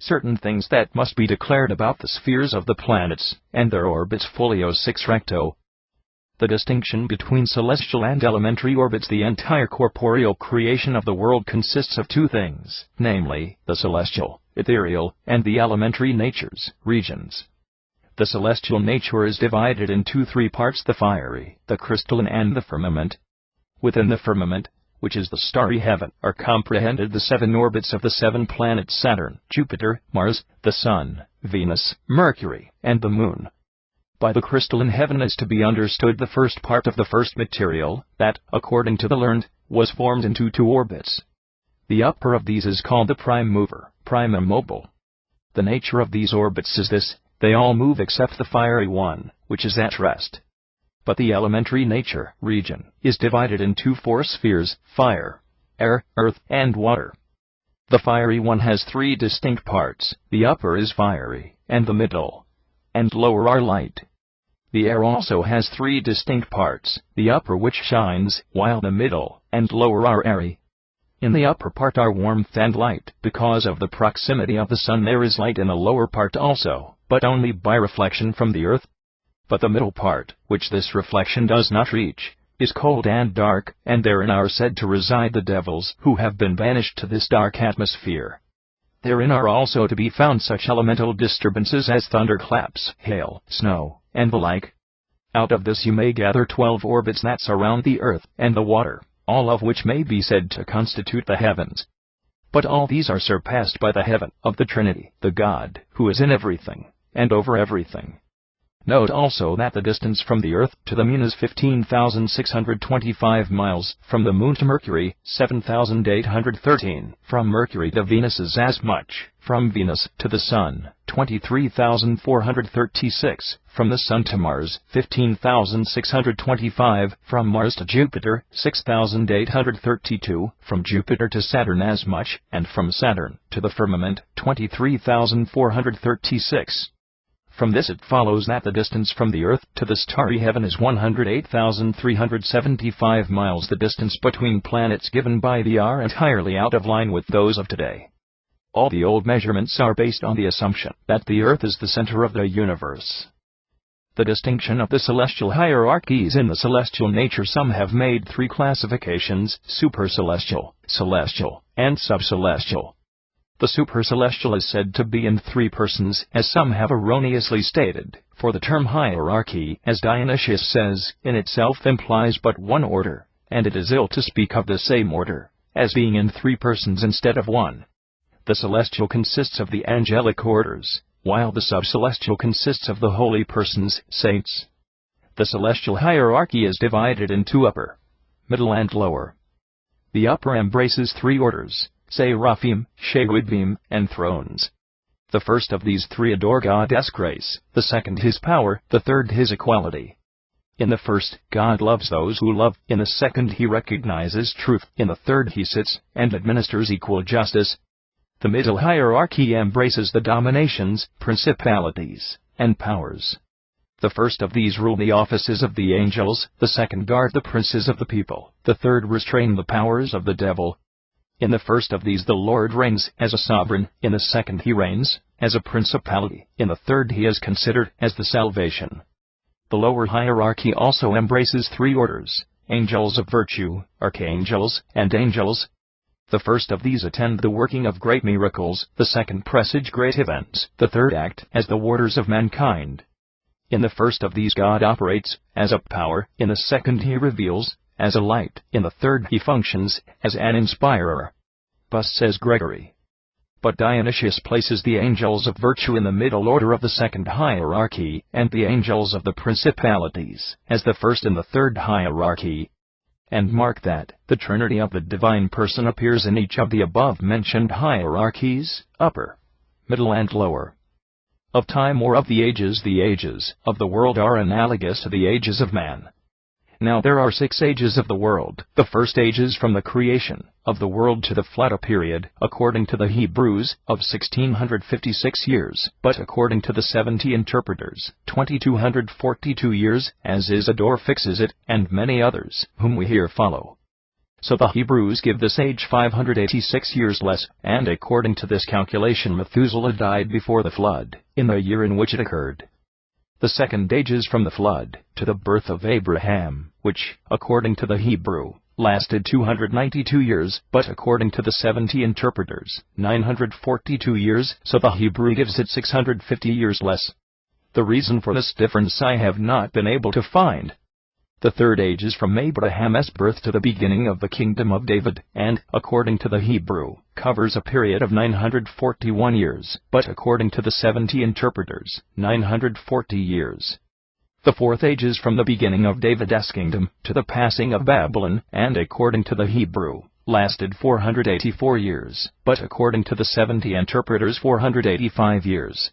certain things that must be declared about the spheres of the planets, and their orbits folio 6 recto. The distinction between celestial and elementary orbits. The entire corporeal creation of the world consists of two things, namely, the celestial, ethereal, and the elementary natures, regions. The celestial nature is divided into three parts: the fiery, the crystalline, and the firmament. Within the firmament, which is the starry heaven, are comprehended the 7 orbits of the 7 planets: Saturn, Jupiter, Mars, the Sun, Venus, Mercury, and the Moon. By the crystalline heaven is to be understood the first part of the first material, that, according to the learned, was formed into 2 orbits. The upper of these is called the prime mover, prime immobile. The nature of these orbits is this: they all move except the fiery one, which is at rest. But the elementary nature, region, is divided into 4 spheres: fire, air, earth, and water. The fiery one has 3 distinct parts: the upper is fiery, and the middle and lower are light. The air also has 3 distinct parts: the upper which shines, while the middle and lower are airy. In the upper part are warmth and light. Because of the proximity of the sun there is light in the lower part also, but only by reflection from the earth. But the middle part, which this reflection does not reach, is cold and dark, and therein are said to reside the devils, who have been banished to this dark atmosphere. Therein are also to be found such elemental disturbances as thunderclaps, hail, snow, and the like. Out of this you may gather 12 orbits that surround the earth and the water, all of which may be said to constitute the heavens. But all these are surpassed by the heaven of the Trinity, the God, who is in everything, and over everything. Note also that the distance from the Earth to the Moon is 15,625 miles, from the Moon to Mercury, 7,813, from Mercury to Venus is as much, from Venus to the Sun, 23,436, from the Sun to Mars, 15,625, from Mars to Jupiter, 6,832, from Jupiter to Saturn as much, and from Saturn to the firmament, 23,436. From this it follows that the distance from the Earth to the starry heaven is 108,375 miles. The distance between planets given by the are entirely out of line with those of today. All the old measurements are based on the assumption that the Earth is the center of the universe. The distinction of the celestial hierarchies in the celestial nature. Some have made 3 classifications: supercelestial, celestial, and subcelestial. The supercelestial is said to be in 3 persons, as some have erroneously stated, for the term hierarchy, as Dionysius says, in itself implies but one order, and it is ill to speak of the same order as being in 3 persons instead of 1. The celestial consists of the angelic orders, while the subcelestial consists of the holy persons, saints. The celestial hierarchy is divided into upper, middle, and lower. The upper embraces 3 orders: seraphim, cherubim, and thrones. The first of these 3 adore God's grace, the second His power, the third His equality. In the first, God loves those who love; in the second He recognizes truth; in the third He sits and administers equal justice. The middle hierarchy embraces the dominations, principalities, and powers. The first of these rule the offices of the angels, the second guard the princes of the people, the third restrain the powers of the devil. In the first of these the Lord reigns as a sovereign, in the second He reigns as a principality, in the third He is considered as the salvation. The lower hierarchy also embraces 3 orders: angels of virtue, archangels, and angels. The first of these attend the working of great miracles, the second presage great events, the third act as the warders of mankind. In the first of these God operates as a power, in the second He reveals as a light, in the third He functions as an inspirer. Thus says Gregory. But Dionysius places the angels of virtue in the middle order of the second hierarchy, and the angels of the principalities as the first in the third hierarchy. And mark that the Trinity of the divine person appears in each of the above-mentioned hierarchies, upper, middle, and lower. Of time or of the ages of the world are analogous to the ages of man. Now there are 6 ages of the world. The first age is from the creation of the world to the flood, a period, according to the Hebrews, of 1656 years, but according to the 70 interpreters, 2242 years, as Isidore fixes it, and many others, whom we here follow. So the Hebrews give this age 586 years less, and according to this calculation Methuselah died before the flood, in the year in which it occurred. The second age is from the flood to the birth of Abraham, which, according to the Hebrew, lasted 292 years, but according to the 70 interpreters, 942 years, so the Hebrew gives it 650 years less. The reason for this difference I have not been able to find. The third age is from Abraham's birth to the beginning of the kingdom of David, and, according to the Hebrew, covers a period of 941 years, but according to the 70 interpreters, 940 years. The fourth age is from the beginning of David's kingdom to the passing of Babylon, and according to the Hebrew, lasted 484 years, but according to the 70 interpreters 485 years.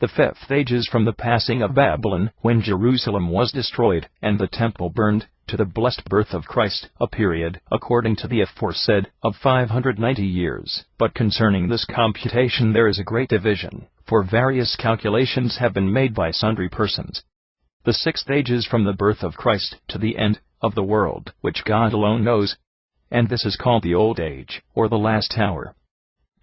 The fifth age is from the passing of Babylon, when Jerusalem was destroyed, and the temple burned, to the blessed birth of Christ, a period, according to the aforesaid, of 590 years. But concerning this computation there is a great division, for various calculations have been made by sundry persons. The sixth age is from the birth of Christ to the end of the world, which God alone knows, and this is called the old age, or the last hour.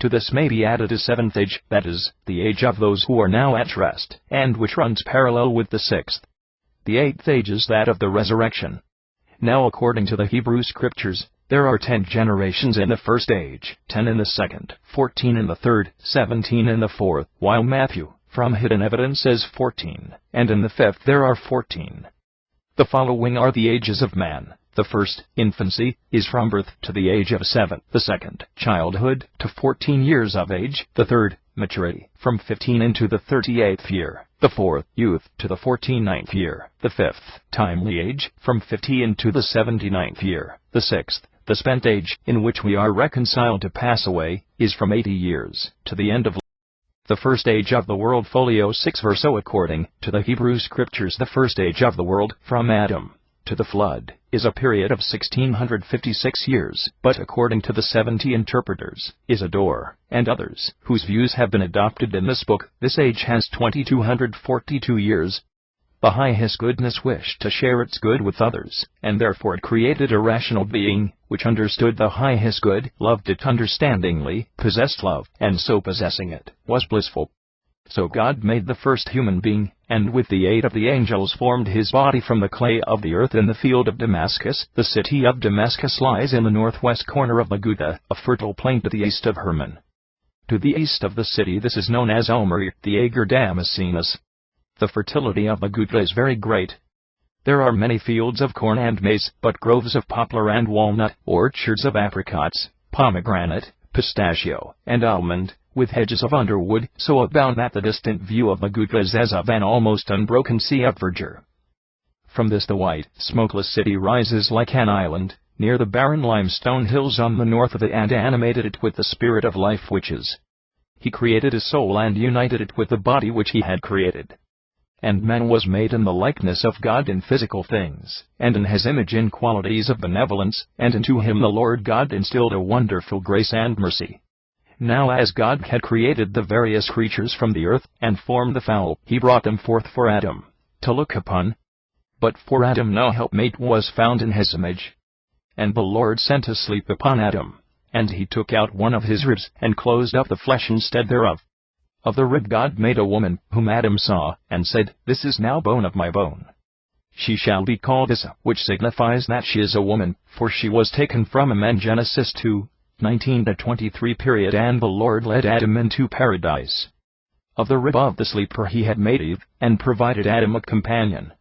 To this may be added a seventh age, that is, the age of those who are now at rest, and which runs parallel with the sixth. The eighth age is that of the resurrection. Now according to the Hebrew Scriptures, there are 10 generations in the first age, 10 in the second, 14 in the third, 17 in the fourth, while Matthew, from hidden evidence, says 14, and in the fifth there are 14. The following are the ages of man. The first, infancy, is from birth to the age of 7. The second, childhood, to 14 years of age. The third, maturity, from 15 into the 38th year. The fourth, youth, to the 49th year. The fifth, timely age, from 50 into the 79th year. The sixth, the spent age, in which we are reconciled to pass away, is from 80 years, to the end of life. The first age of the world, folio 6 verso. According to the Hebrew Scriptures, the first age of the world, from Adam to the flood, is a period of 1656 years, but according to the 70 interpreters, is a door, and others, whose views have been adopted in this book, this age has 2242 years. The highest goodness wished to share its good with others, and therefore it created a rational being, which understood the highest good, loved it understandingly, possessed love, and so possessing it, was blissful. So God made the first human being, and with the aid of the angels formed his body from the clay of the earth in the field of Damascus. The city of Damascus lies in the northwest corner of Maguda, a fertile plain to the east of Hermon. To the east of the city this is known as Omer, the Ager Damascenus. The fertility of Maguda is very great. There are many fields of corn and maize, but groves of poplar and walnut, orchards of apricots, pomegranate, pistachio, and almond, with hedges of underwood, so abound that the distant view of Maguda is as of an almost unbroken sea of verdure. From this the white, smokeless city rises like an island, near the barren limestone hills on the north of it, and animated it with the spirit of life which is. He created a soul and united it with the body which he had created. And man was made in the likeness of God in physical things, and in his image in qualities of benevolence, and into him the Lord God instilled a wonderful grace and mercy. Now as God had created the various creatures from the earth, and formed the fowl, he brought them forth for Adam to look upon. But for Adam no helpmate was found in his image. And the Lord sent a sleep upon Adam, and he took out one of his ribs, and closed up the flesh instead thereof. Of the rib God made a woman, whom Adam saw, and said, This is now bone of my bone. She shall be called Issa, which signifies that she is a woman, for she was taken from a man. Genesis 2:19-23. And the Lord led Adam into paradise. Of the rib of the sleeper he had made Eve, and provided Adam a companion.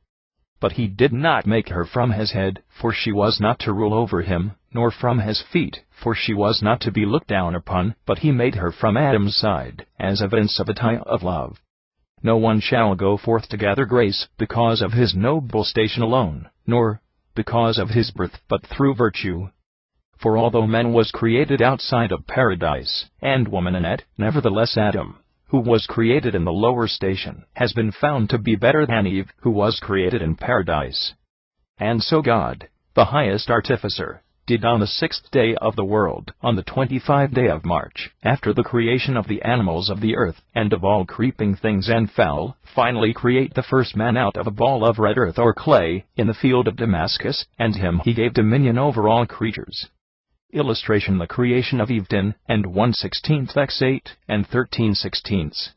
But he did not make her from his head, for she was not to rule over him, nor from his feet, for she was not to be looked down upon, but he made her from Adam's side, as evidence of a tie of love. No one shall go forth to gather grace, because of his noble station alone, nor because of his birth, but through virtue. For although man was created outside of paradise, and woman in it, nevertheless Adam, who was created in the lower station, has been found to be better than Eve, who was created in paradise. And so God, the highest artificer, did on the 6th day of the world, on the 25th day of March, after the creation of the animals of the earth, and of all creeping things and fowl, finally create the first man out of a ball of red earth or clay, in the field of Damascus, and him he gave dominion over all creatures. Illustration: the creation of Eve 10 and 1/16 x 8 and 13/16.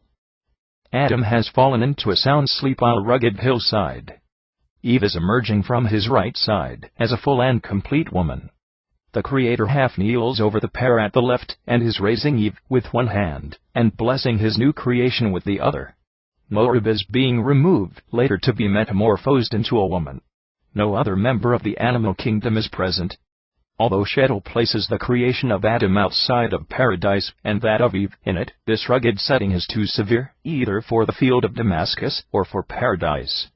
Adam has fallen into a sound sleep on a rugged hillside. Eve is emerging from his right side as a full and complete woman. The Creator half kneels over the pair at the left and is raising Eve with one hand and blessing his new creation with the other. No rib is being removed, later to be metamorphosed into a woman. No other member of the animal kingdom is present. Although Sheol places the creation of Adam outside of paradise and that of Eve in it, this rugged setting is too severe, either for the field of Damascus or for paradise.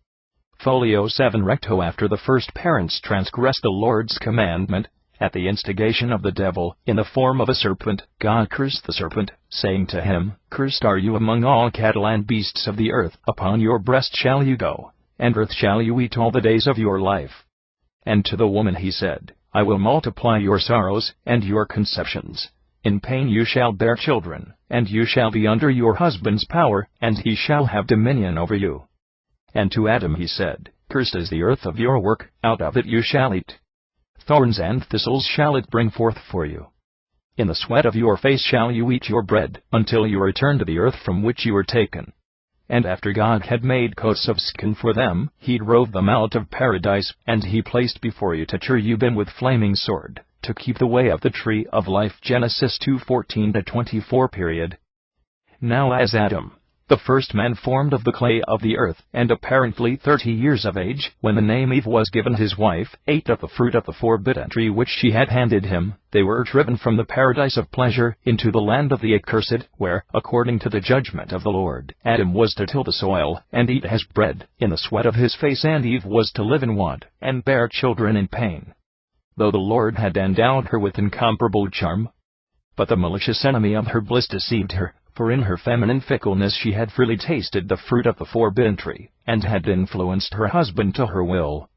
Folio 7 recto. After the first parents transgressed the Lord's commandment, at the instigation of the devil, in the form of a serpent, God cursed the serpent, saying to him, "Cursed are you among all cattle and beasts of the earth, upon your breast shall you go, and earth shall you eat all the days of your life." And to the woman he said, "I will multiply your sorrows and your conceptions. In pain you shall bear children, and you shall be under your husband's power, and he shall have dominion over you." And to Adam he said, "Cursed is the earth of your work, out of it you shall eat. Thorns and thistles shall it bring forth for you. In the sweat of your face shall you eat your bread, until you return to the earth from which you were taken." And after God had made coats of skin for them, he drove them out of paradise, and he placed before you a cherubim with flaming sword, to keep the way of the tree of life. Genesis 2:14-24. Now as Adam, the first man formed of the clay of the earth, and apparently 30 years of age, when the name Eve was given his wife, ate of the fruit of the forbidden tree which she had handed him, they were driven from the paradise of pleasure into the land of the accursed, where, according to the judgment of the Lord, Adam was to till the soil, and eat as bread, in the sweat of his face, and Eve was to live in want, and bear children in pain. Though the Lord had endowed her with incomparable charm, but the malicious enemy of her bliss deceived her, for in her feminine fickleness she had freely tasted the fruit of the forbidden tree, and had influenced her husband to her will.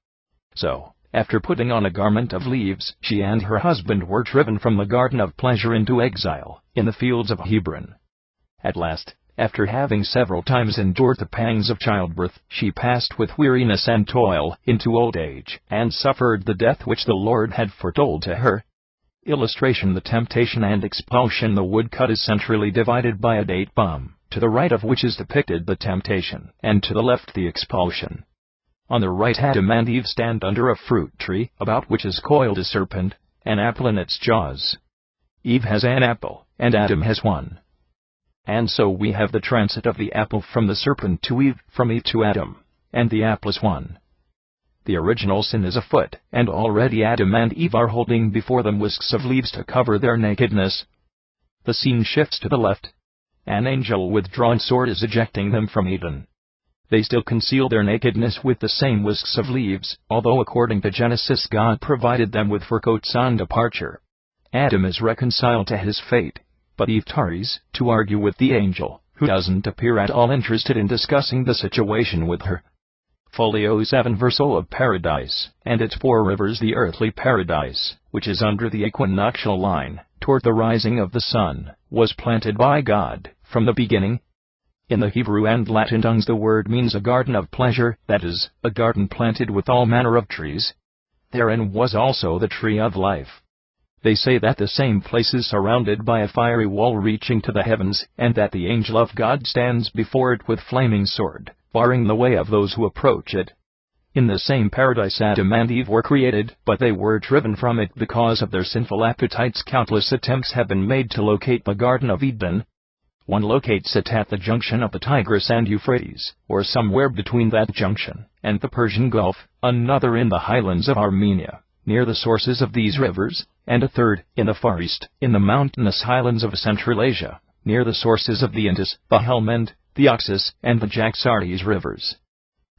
So, after putting on a garment of leaves, she and her husband were driven from the garden of pleasure into exile, in the fields of Hebron. At last, after having several times endured the pangs of childbirth, she passed with weariness and toil into old age, and suffered the death which the Lord had foretold to her. Illustration: the temptation and expulsion. The woodcut is centrally divided by a date palm, to the right of which is depicted the temptation, and to the left the expulsion. On the right Adam and Eve stand under a fruit tree, about which is coiled a serpent, an apple in its jaws. Eve has an apple, and Adam has one. And so we have the transit of the apple from the serpent to Eve, from Eve to Adam, and the apple is one. The original sin is afoot, and already Adam and Eve are holding before them whisks of leaves to cover their nakedness. The scene shifts to the left. An angel with drawn sword is ejecting them from Eden. They still conceal their nakedness with the same whisks of leaves, although according to Genesis God provided them with fur coats on departure. Adam is reconciled to his fate, but Eve tarries, to argue with the angel, who doesn't appear at all interested in discussing the situation with her. Folio 7 verso of paradise, and its 4 rivers. The earthly paradise, which is under the equinoctial line, toward the rising of the sun, was planted by God, from the beginning. In the Hebrew and Latin tongues the word means a garden of pleasure, that is, a garden planted with all manner of trees. Therein was also the tree of life. They say that the same place is surrounded by a fiery wall reaching to the heavens, and that the angel of God stands before it with flaming sword, barring the way of those who approach it. In the same paradise Adam and Eve were created, but they were driven from it because of their sinful appetites. Countless attempts have been made to locate the Garden of Eden. One locates it at the junction of the Tigris and Euphrates, or somewhere between that junction and the Persian Gulf, another in the highlands of Armenia, near the sources of these rivers, and a third, in the Far East, in the mountainous highlands of Central Asia, near the sources of the Indus, the Helmand, the Oxus, and the Jaxartes rivers.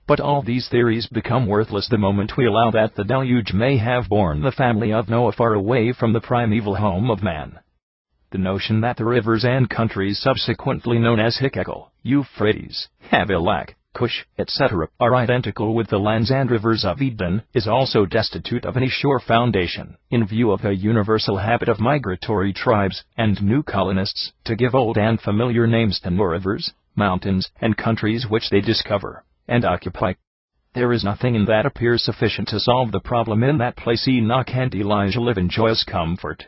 But all these theories become worthless the moment we allow that the deluge may have borne the family of Noah far away from the primeval home of man. The notion that the rivers and countries subsequently known as Hykkel, Euphrates, Havilak, Cush, etc., are identical with the lands and rivers of Eden is also destitute of any sure foundation, in view of a universal habit of migratory tribes and new colonists to give old and familiar names to new rivers, mountains, and countries which they discover and occupy. There is nothing in that appears sufficient to solve the problem. In that place Enoch and Elijah live in joyous comfort.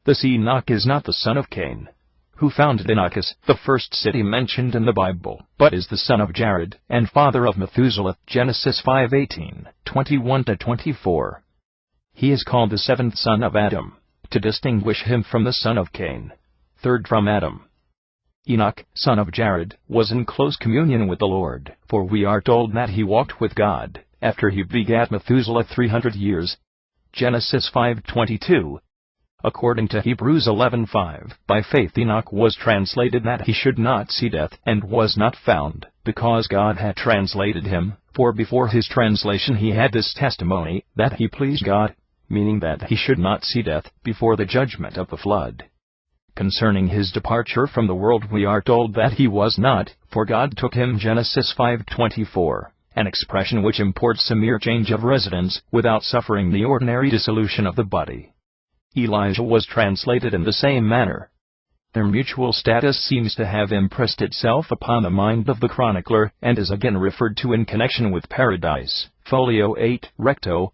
This Enoch is not the son of Cain, who founded Inachus, the first city mentioned in the Bible, but is the son of Jared, and father of Methuselah, Genesis 5:18, 21-24. He is called the seventh son of Adam, to distinguish him from the son of Cain, third from Adam. Enoch, son of Jared, was in close communion with the Lord, for we are told that he walked with God, after he begat Methuselah 300 years. Genesis 5:22. According to Hebrews 11:5, by faith Enoch was translated that he should not see death, and was not found, because God had translated him, for before his translation he had this testimony, that he pleased God, meaning that he should not see death, before the judgment of the flood. Concerning his departure from the world we are told that he was not, for God took him. Genesis 5:24, an expression which imports a mere change of residence, without suffering the ordinary dissolution of the body. Elijah was translated in the same manner. Their mutual status seems to have impressed itself upon the mind of the chronicler, and is again referred to in connection with Paradise, folio 8, recto.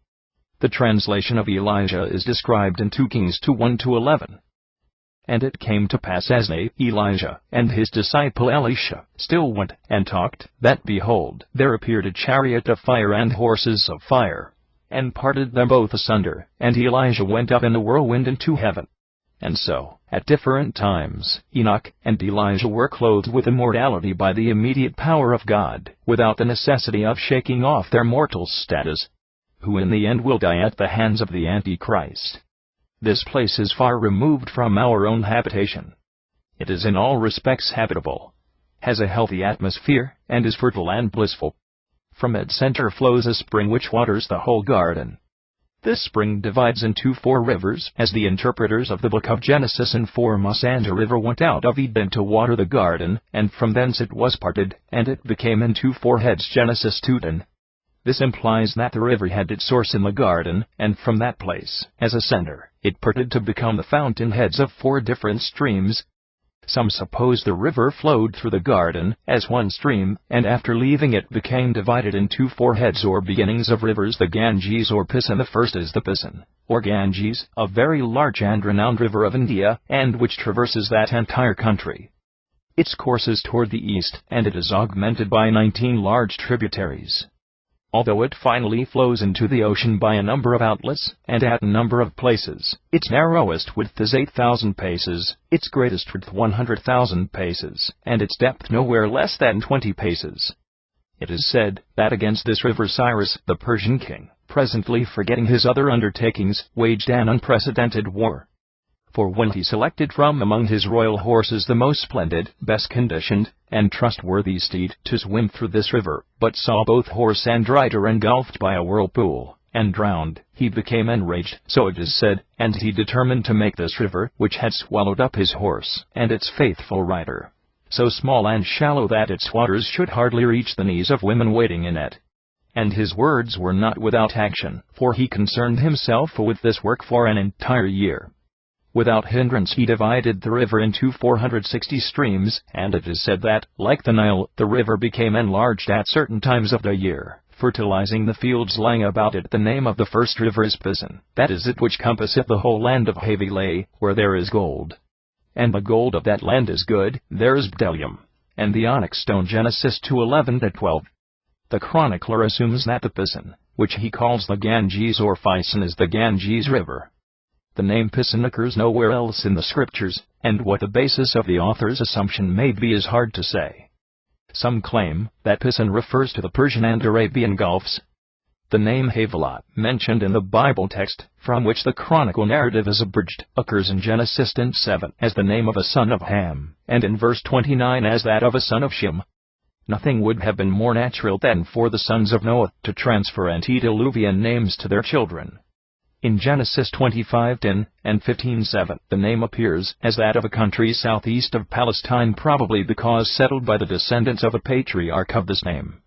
The translation of Elijah is described in 2 Kings 2:1-11. And it came to pass as Elijah and his disciple Elisha still went and talked, that behold, there appeared a chariot of fire and horses of fire, and parted them both asunder, and Elijah went up in a whirlwind into heaven. And so, at different times, Enoch and Elijah were clothed with immortality by the immediate power of God, without the necessity of shaking off their mortal status, who in the end will die at the hands of the Antichrist. This place is far removed from our own habitation. It is in all respects habitable, has a healthy atmosphere, and is fertile and blissful. From its center flows a spring which waters the whole garden. This spring divides into 4 rivers, as the interpreters of the book of Genesis inform us, and a river went out of Eden to water the garden, and from thence it was parted, and it became into 4 heads. Genesis 2:10. This implies that the river had its source in the garden, and from that place, as a center, it parted to become the fountain heads of 4 different streams. Some suppose the river flowed through the garden as one stream, and after leaving it became divided into 4 heads or beginnings of rivers, the Ganges or Pison. The first is the Pison, or Ganges, a very large and renowned river of India, and which traverses that entire country. Its course is toward the east, and it is augmented by 19 large tributaries. Although it finally flows into the ocean by a number of outlets, and at a number of places, its narrowest width is 8,000 paces, its greatest width 100,000 paces, and its depth nowhere less than 20 paces. It is said that against this river Cyrus, the Persian king, presently forgetting his other undertakings, waged an unprecedented war. For when he selected from among his royal horses the most splendid, best conditioned, and trustworthy steed to swim through this river, but saw both horse and rider engulfed by a whirlpool, and drowned, he became enraged, so it is said, and he determined to make this river, which had swallowed up his horse and its faithful rider, so small and shallow that its waters should hardly reach the knees of women wading in it. And his words were not without action, for he concerned himself with this work for an entire year. Without hindrance he divided the river into 460 streams, and it is said that, like the Nile, the river became enlarged at certain times of the year, fertilizing the fields lying about it. The name of the first river is Pison, that is it which compasseth the whole land of Havilah, where there is gold. And the gold of that land is good, there is bdellium, and the onyx stone. Genesis 2:11-12. The chronicler assumes that the Pison, which he calls the Ganges or Pison, is the Ganges River. The name Pison occurs nowhere else in the scriptures, and what the basis of the author's assumption may be is hard to say. Some claim that Pison refers to the Persian and Arabian Gulfs. The name Havilah, mentioned in the Bible text, from which the chronicle narrative is abridged, occurs in Genesis 7 as the name of a son of Ham, and in verse 29 as that of a son of Shem. Nothing would have been more natural than for the sons of Noah to transfer antediluvian names to their children. In Genesis 25:10 and 15:7, the name appears as that of a country southeast of Palestine, probably because settled by the descendants of a patriarch of this name.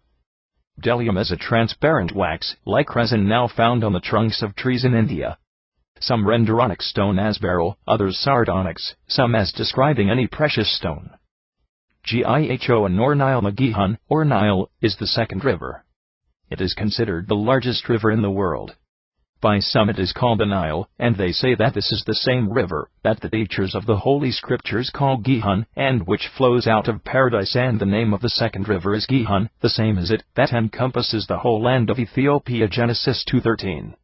Bdellium is a transparent wax, like resin now found on the trunks of trees in India. Some render onyx stone as beryl, others sardonyx, some as describing any precious stone. Gihon or Nile Magihon, or Nile, is the second river. It is considered the largest river in the world. By some it is called the Nile, and they say that this is the same river that the teachers of the Holy Scriptures call Gihon, and which flows out of Paradise, and the name of the second river is Gihon, the same as it, that encompasses the whole land of Ethiopia. Genesis 2:13.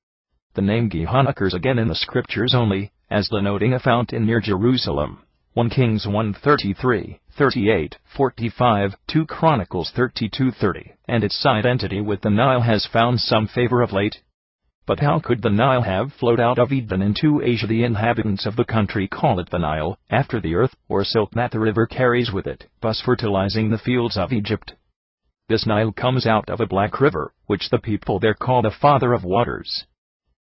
The name Gihon occurs again in the Scriptures only, as denoting a fountain near Jerusalem. 1 Kings 1:33, 38, 45, 2 Chronicles 32:30, and its identity with the Nile has found some favor of late. But how could the Nile have flowed out of Eden into Asia? The inhabitants of the country call it the Nile, after the earth or silt that the river carries with it, thus fertilizing the fields of Egypt. This Nile comes out of a black river, which the people there call the Father of Waters.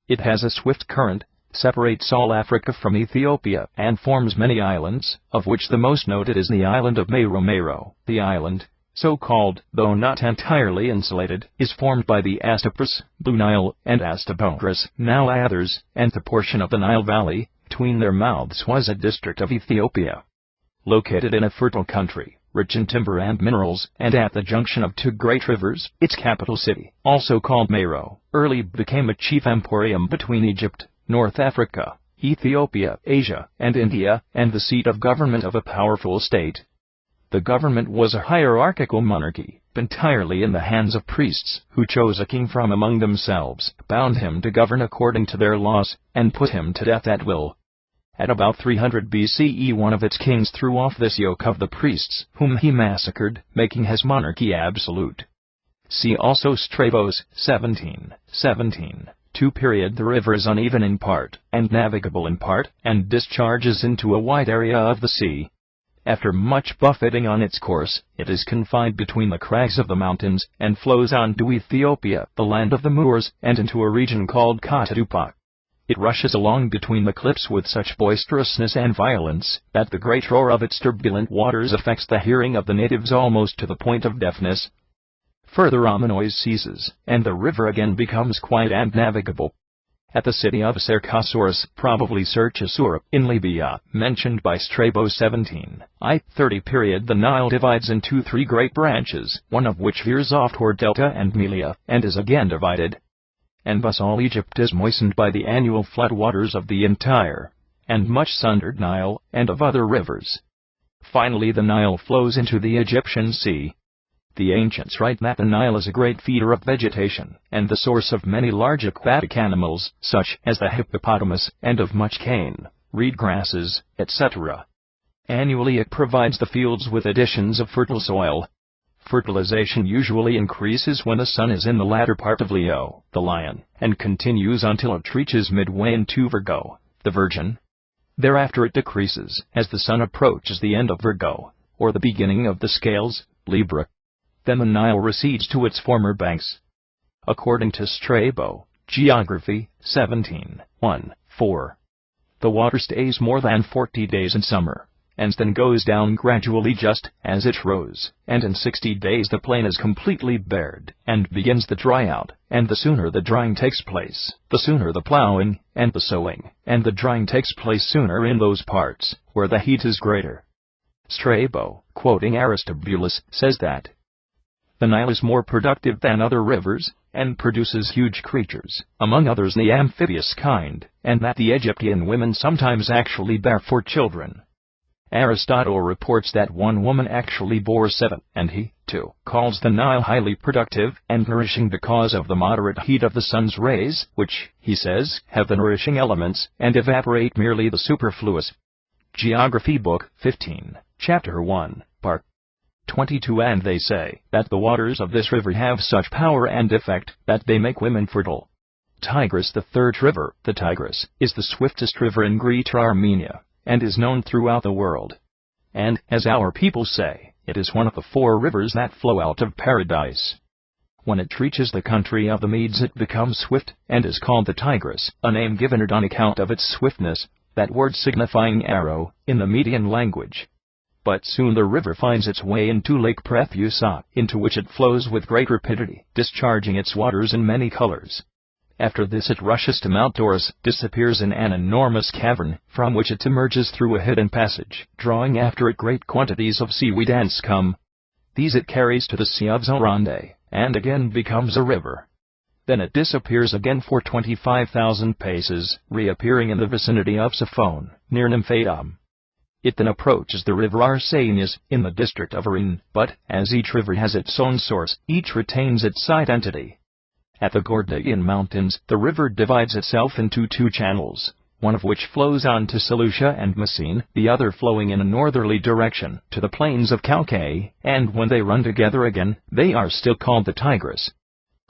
It has a swift current, separates all Africa from Ethiopia, and forms many islands, of which the most noted is the island of Mero. The island, so called, though not entirely insulated, is formed by the Astapus, Blue Nile, and Astapocris, now others, and the portion of the Nile Valley, between their mouths, was a district of Ethiopia. Located in a fertile country, rich in timber and minerals, and at the junction of two great rivers, its capital city, also called Mero, early became a chief emporium between Egypt, North Africa, Ethiopia, Asia, and India, and the seat of government of a powerful state. The government was a hierarchical monarchy, entirely in the hands of priests, who chose a king from among themselves, bound him to govern according to their laws, and put him to death at will. At about 300 BCE one of its kings threw off this yoke of the priests, whom he massacred, making his monarchy absolute. See also Strabos, 17:17. 2. The river is uneven in part, and navigable in part, and discharges into a wide area of the sea. After much buffeting on its course, it is confined between the crags of the mountains, and flows on to Ethiopia, the land of the Moors, and into a region called Katadupa. It rushes along between the cliffs with such boisterousness and violence, that the great roar of its turbulent waters affects the hearing of the natives almost to the point of deafness. Further on the noise ceases, and the river again becomes quiet and navigable. At the city of Cercasaurus, probably Cercasura, in Libya, mentioned by Strabo 17:30, the Nile divides into 3 great branches, one of which veers off toward Delta and Melia, and is again divided. And thus all Egypt is moistened by the annual flood waters of the entire, and much sundered Nile, and of other rivers. Finally the Nile flows into the Egyptian Sea. The ancients write that the Nile is a great feeder of vegetation, and the source of many large aquatic animals, such as the hippopotamus, and of much cane, reed grasses, etc. Annually it provides the fields with additions of fertile soil. Fertilization usually increases when the sun is in the latter part of Leo, the lion, and continues until it reaches midway into Virgo, the Virgin. Thereafter it decreases, as the sun approaches the end of Virgo, or the beginning of the scales, Libra. Then the Nile recedes to its former banks. According to Strabo, Geography, 17:1-4, the water stays more than 40 days in summer, and then goes down gradually just as it rose, and in 60 days the plain is completely bared, and begins the dry out, and the sooner the drying takes place, the sooner the plowing, and the sowing, and the drying takes place sooner in those parts where the heat is greater. Strabo, quoting Aristobulus, says that the Nile is more productive than other rivers, and produces huge creatures, among others the amphibious kind, and that the Egyptian women sometimes actually bear 4 children. Aristotle reports that one woman actually bore 7, and he, too, calls the Nile highly productive and nourishing because of the moderate heat of the sun's rays, which, he says, have the nourishing elements, and evaporate merely the superfluous. Geography Book 15, Chapter 1, Part 22. And they say that the waters of this river have such power and effect that they make women fertile. Tigris, the 3rd river, the Tigris, is the swiftest river in Greater Armenia, and is known throughout the world. And, as our people say, it is one of the 4 rivers that flow out of Paradise. When it reaches the country of the Medes it becomes swift, and is called the Tigris, a name given it on account of its swiftness, that word signifying arrow, in the Median language. But soon the river finds its way into Lake Prephusa, into which it flows with great rapidity, discharging its waters in many colors. After this it rushes to Mount Taurus, disappears in an enormous cavern, from which it emerges through a hidden passage, drawing after it great quantities of seaweed and scum. These it carries to the Sea of Zoronde, and again becomes a river. Then it disappears again for 25,000 paces, reappearing in the vicinity of Siphon, near Nymphaeum. It then approaches the river Arsanias, in the district of Arene, but, as each river has its own source, each retains its identity. At the Gordian Mountains, the river divides itself into two channels, one of which flows on to Seleucia and Messene, the other flowing in a northerly direction, to the plains of Chalcae, and when they run together again, they are still called the Tigris.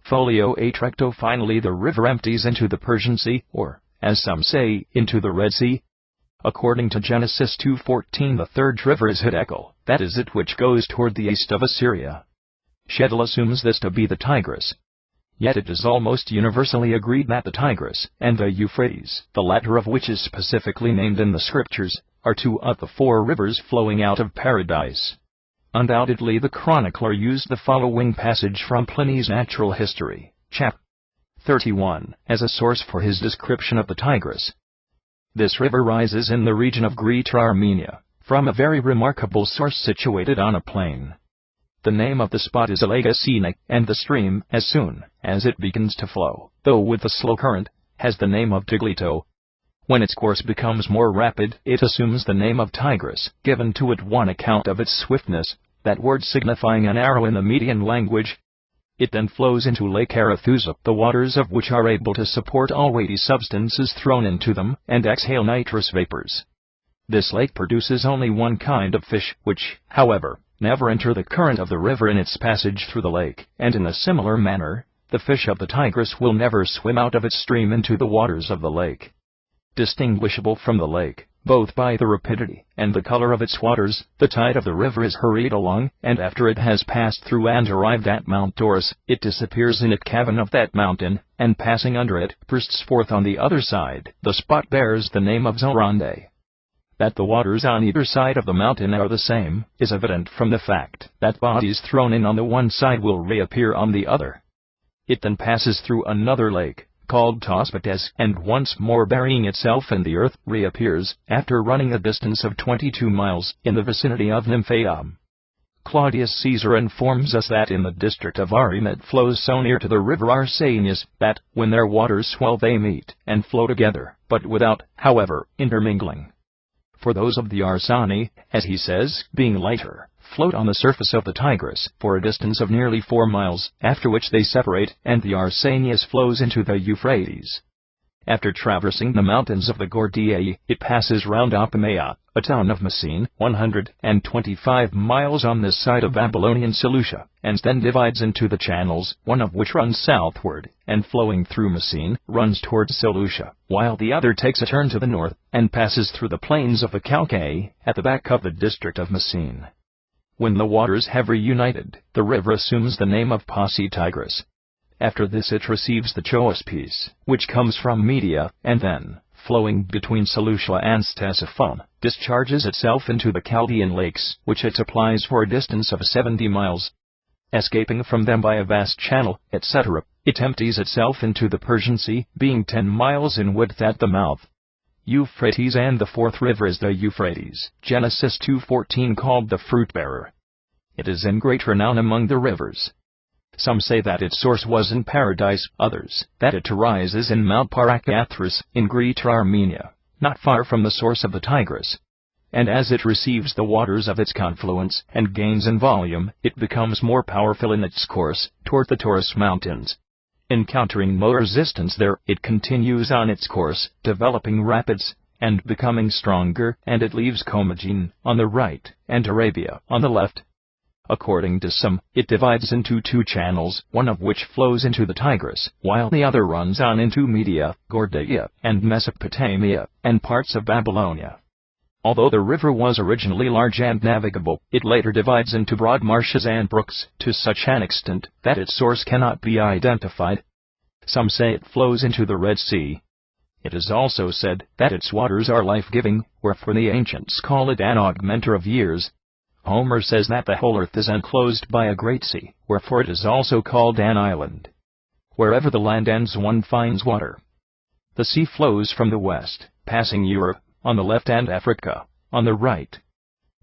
Folio 8 recto. Finally the river empties into the Persian Sea, or, as some say, into the Red Sea. According to Genesis 2:14, the third river is Hiddekel, that is it which goes toward the east of Assyria. Schedel assumes this to be the Tigris. Yet it is almost universally agreed that the Tigris and the Euphrates, the latter of which is specifically named in the scriptures, are two of the four rivers flowing out of Paradise. Undoubtedly the chronicler used the following passage from Pliny's Natural History, chap. 31, as a source for his description of the Tigris. This river rises in the region of Greater Armenia, from a very remarkable source situated on a plain. The name of the spot is Alagacene, and the stream, as soon as it begins to flow, though with a slow current, has the name of Tiglito. When its course becomes more rapid, it assumes the name of Tigris, given to it on account of its swiftness, that word signifying an arrow in the Median language. It then flows into Lake Arethusa, the waters of which are able to support all weighty substances thrown into them, and exhale nitrous vapors. This lake produces only one kind of fish, which, however, never enter the current of the river in its passage through the lake, and in a similar manner, the fish of the Tigris will never swim out of its stream into the waters of the lake. Distinguishable from the lake, both by the rapidity and the color of its waters, the tide of the river is hurried along, and after it has passed through and arrived at Mount Taurus, it disappears in a cavern of that mountain, and passing under it, bursts forth on the other side. The spot bears the name of Zoronde. That the waters on either side of the mountain are the same, is evident from the fact that bodies thrown in on the one side will reappear on the other. It then passes through another lake, called Tospates, and once more burying itself in the earth, reappears, after running a distance of 22 miles, in the vicinity of Nymphaeum. Claudius Caesar informs us that in the district of Arene it flows so near to the river Arsanias, that, when their waters swell they meet, and flow together, but without, however, intermingling. For those of the Arsani, as he says, being lighter, float on the surface of the Tigris, for a distance of nearly 4 miles, after which they separate, and the Arsanias flows into the Euphrates. After traversing the mountains of the Gordiae, it passes round Apamea, a town of Messene, 125 miles on this side of Babylonian Seleucia, and then divides into the channels, one of which runs southward, and flowing through Messene, runs towards Seleucia, while the other takes a turn to the north, and passes through the plains of the Chalcae, at the back of the district of Messene. When the waters have reunited, the river assumes the name of Passi Tigris. After this it receives the Choaspes, which comes from Media, and then, flowing between Seleucia and Ctesiphon, discharges itself into the Chaldean lakes, which it supplies for a distance of 70 miles. Escaping from them by a vast channel, etc., it empties itself into the Persian Sea, being 10 miles in width at the mouth. Euphrates, and the fourth river is the Euphrates, Genesis 2:14, called the fruit-bearer. It is in great renown among the rivers. Some say that its source was in Paradise, others, that it arises in Mount Parakathras, in Greater Armenia, not far from the source of the Tigris. And as it receives the waters of its confluence, and gains in volume, it becomes more powerful in its course, toward the Taurus Mountains. Encountering no resistance there, it continues on its course, developing rapids, and becoming stronger, and it leaves Commagene, on the right, and Arabia, on the left. According to some, it divides into two channels, one of which flows into the Tigris, while the other runs on into Media, Gordia, and Mesopotamia, and parts of Babylonia. Although the river was originally large and navigable, it later divides into broad marshes and brooks, to such an extent that its source cannot be identified. Some say it flows into the Red Sea. It is also said that its waters are life-giving, wherefore the ancients call it an augmenter of years. Homer says that the whole earth is enclosed by a great sea, wherefore it is also called an island. Wherever the land ends one finds water. The sea flows from the west, passing Europe, on the left, and Africa, on the right.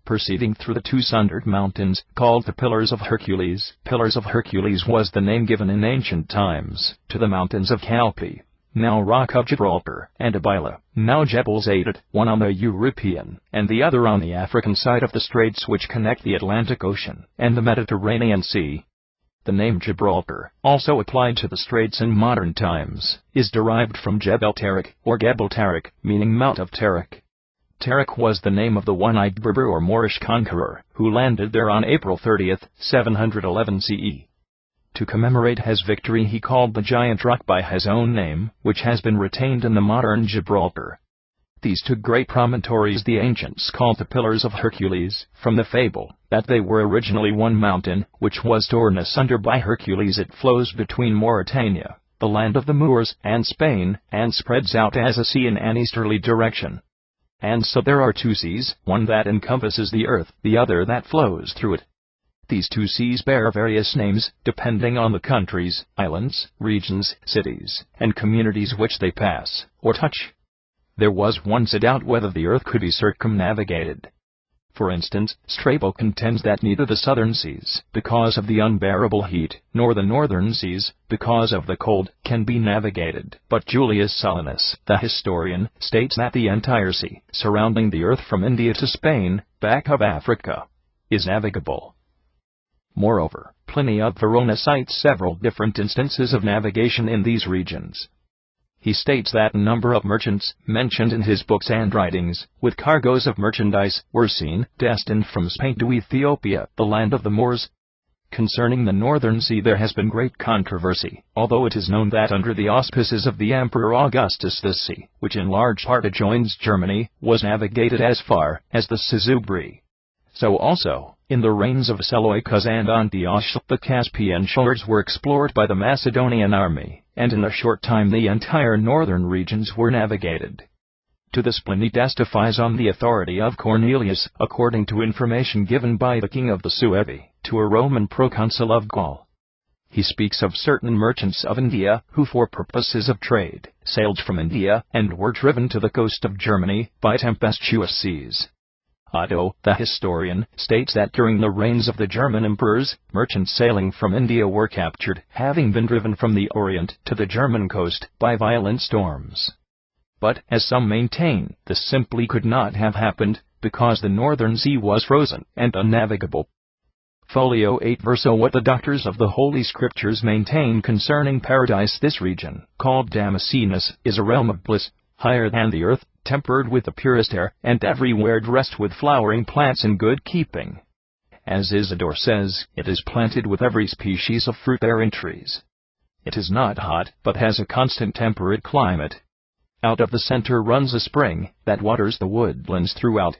proceeding through the two sundered mountains, called the Pillars of Hercules. Pillars of Hercules was the name given in ancient times to the mountains of Calpe, now Rock of Gibraltar, and Abila, now Jebel Zaydat, one on the European, and the other on the African side of the straits which connect the Atlantic Ocean and the Mediterranean Sea. The name Gibraltar, also applied to the straits in modern times, is derived from Jebel Tarik, or Gebel Tarik, meaning Mount of Tarik. Tarik was the name of the one-eyed Berber or Moorish conqueror, who landed there on April 30, 711 CE. To commemorate his victory he called the giant rock by his own name, which has been retained in the modern Gibraltar. These two great promontories the ancients called the Pillars of Hercules, from the fable that they were originally one mountain, which was torn asunder by Hercules. It flows between Mauritania, the land of the Moors, and Spain, and spreads out as a sea in an easterly direction. And so there are two seas, one that encompasses the earth, the other that flows through it. These two seas bear various names, depending on the countries, islands, regions, cities, and communities which they pass, or touch. There was once a doubt whether the earth could be circumnavigated. For instance, Strabo contends that neither the southern seas, because of the unbearable heat, nor the northern seas, because of the cold, can be navigated. But Julius Solinus, the historian, states that the entire sea, surrounding the earth from India to Spain, back of Africa, is navigable. Moreover, Pliny of Verona cites several different instances of navigation in these regions. He states that a number of merchants, mentioned in his books and writings, with cargoes of merchandise, were seen, destined from Spain to Ethiopia, the land of the Moors. Concerning the northern sea there has been great controversy, although it is known that under the auspices of the Emperor Augustus this sea, which in large part adjoins Germany, was navigated as far as the Sizubri. So also, in the reigns of Seleucus and Antiochus, the Caspian shores were explored by the Macedonian army, and in a short time the entire northern regions were navigated. To this Pliny testifies on the authority of Cornelius, according to information given by the king of the Suevi, to a Roman proconsul of Gaul. He speaks of certain merchants of India, who for purposes of trade, sailed from India, and were driven to the coast of Germany, by tempestuous seas. Otto, the historian, states that during the reigns of the German emperors, merchants sailing from India were captured, having been driven from the Orient to the German coast by violent storms. But, as some maintain, this simply could not have happened, because the northern sea was frozen and unnavigable. Folio 8 Verso. What the doctors of the Holy Scriptures maintain concerning paradise: this region, called Damascenus, is a realm of bliss, higher than the earth, tempered with the purest air, and everywhere dressed with flowering plants in good keeping. As Isidore says, it is planted with every species of fruit-bearing trees. It is not hot, but has a constant temperate climate. Out of the center runs a spring, that waters the woodlands throughout.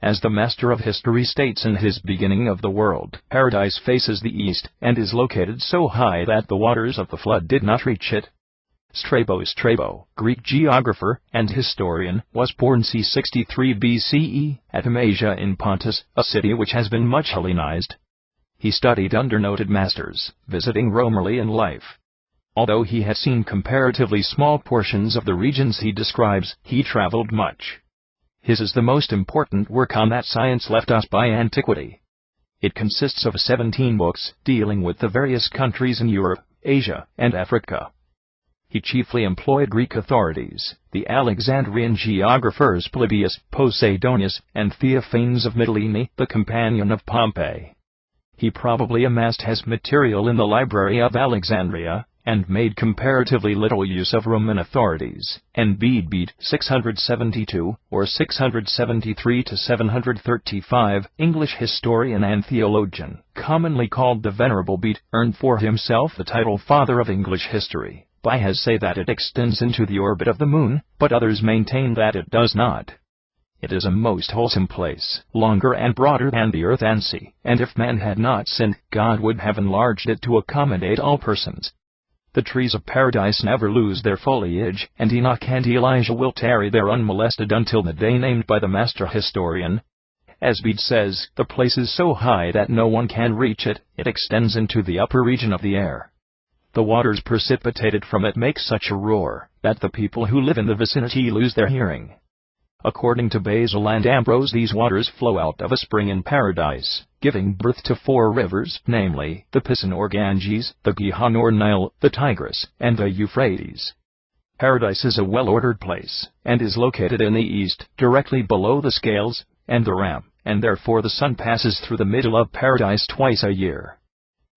As the Master of History states in his Beginning of the World, paradise faces the east, and is located so high that the waters of the flood did not reach it. Strabo, Greek geographer and historian, was born c. 63 BCE, at Amasia in Pontus, a city which has been much Hellenized. He studied under noted masters, visiting Rome early in life. Although he had seen comparatively small portions of the regions he describes, he traveled much. His is the most important work on that science left us by antiquity. It consists of 17 books, dealing with the various countries in Europe, Asia, and Africa. He chiefly employed Greek authorities, the Alexandrian geographers Polybius, Posidonius, and Theophanes of Mytilene, the companion of Pompey. He probably amassed his material in the library of Alexandria, and made comparatively little use of Roman authorities. N. Bede 672, or 673 to 735, English historian and theologian, commonly called the Venerable Bede, earned for himself the title Father of English History. By his say that it extends into the orbit of the moon, but others maintain that it does not. It is a most wholesome place, longer and broader than the earth and sea, and if man had not sinned, God would have enlarged it to accommodate all persons. The trees of paradise never lose their foliage, and Enoch and Elijah will tarry there unmolested until the day named by the master historian. As Bede says, the place is so high that no one can reach it. It extends into the upper region of the air. The waters precipitated from it make such a roar, that the people who live in the vicinity lose their hearing. According to Basil and Ambrose, these waters flow out of a spring in paradise, giving birth to 4 rivers, namely, the Pison or Ganges, the Gihon or Nile, the Tigris, and the Euphrates. Paradise is a well-ordered place, and is located in the east, directly below the scales and the ram, and therefore the sun passes through the middle of paradise twice a year.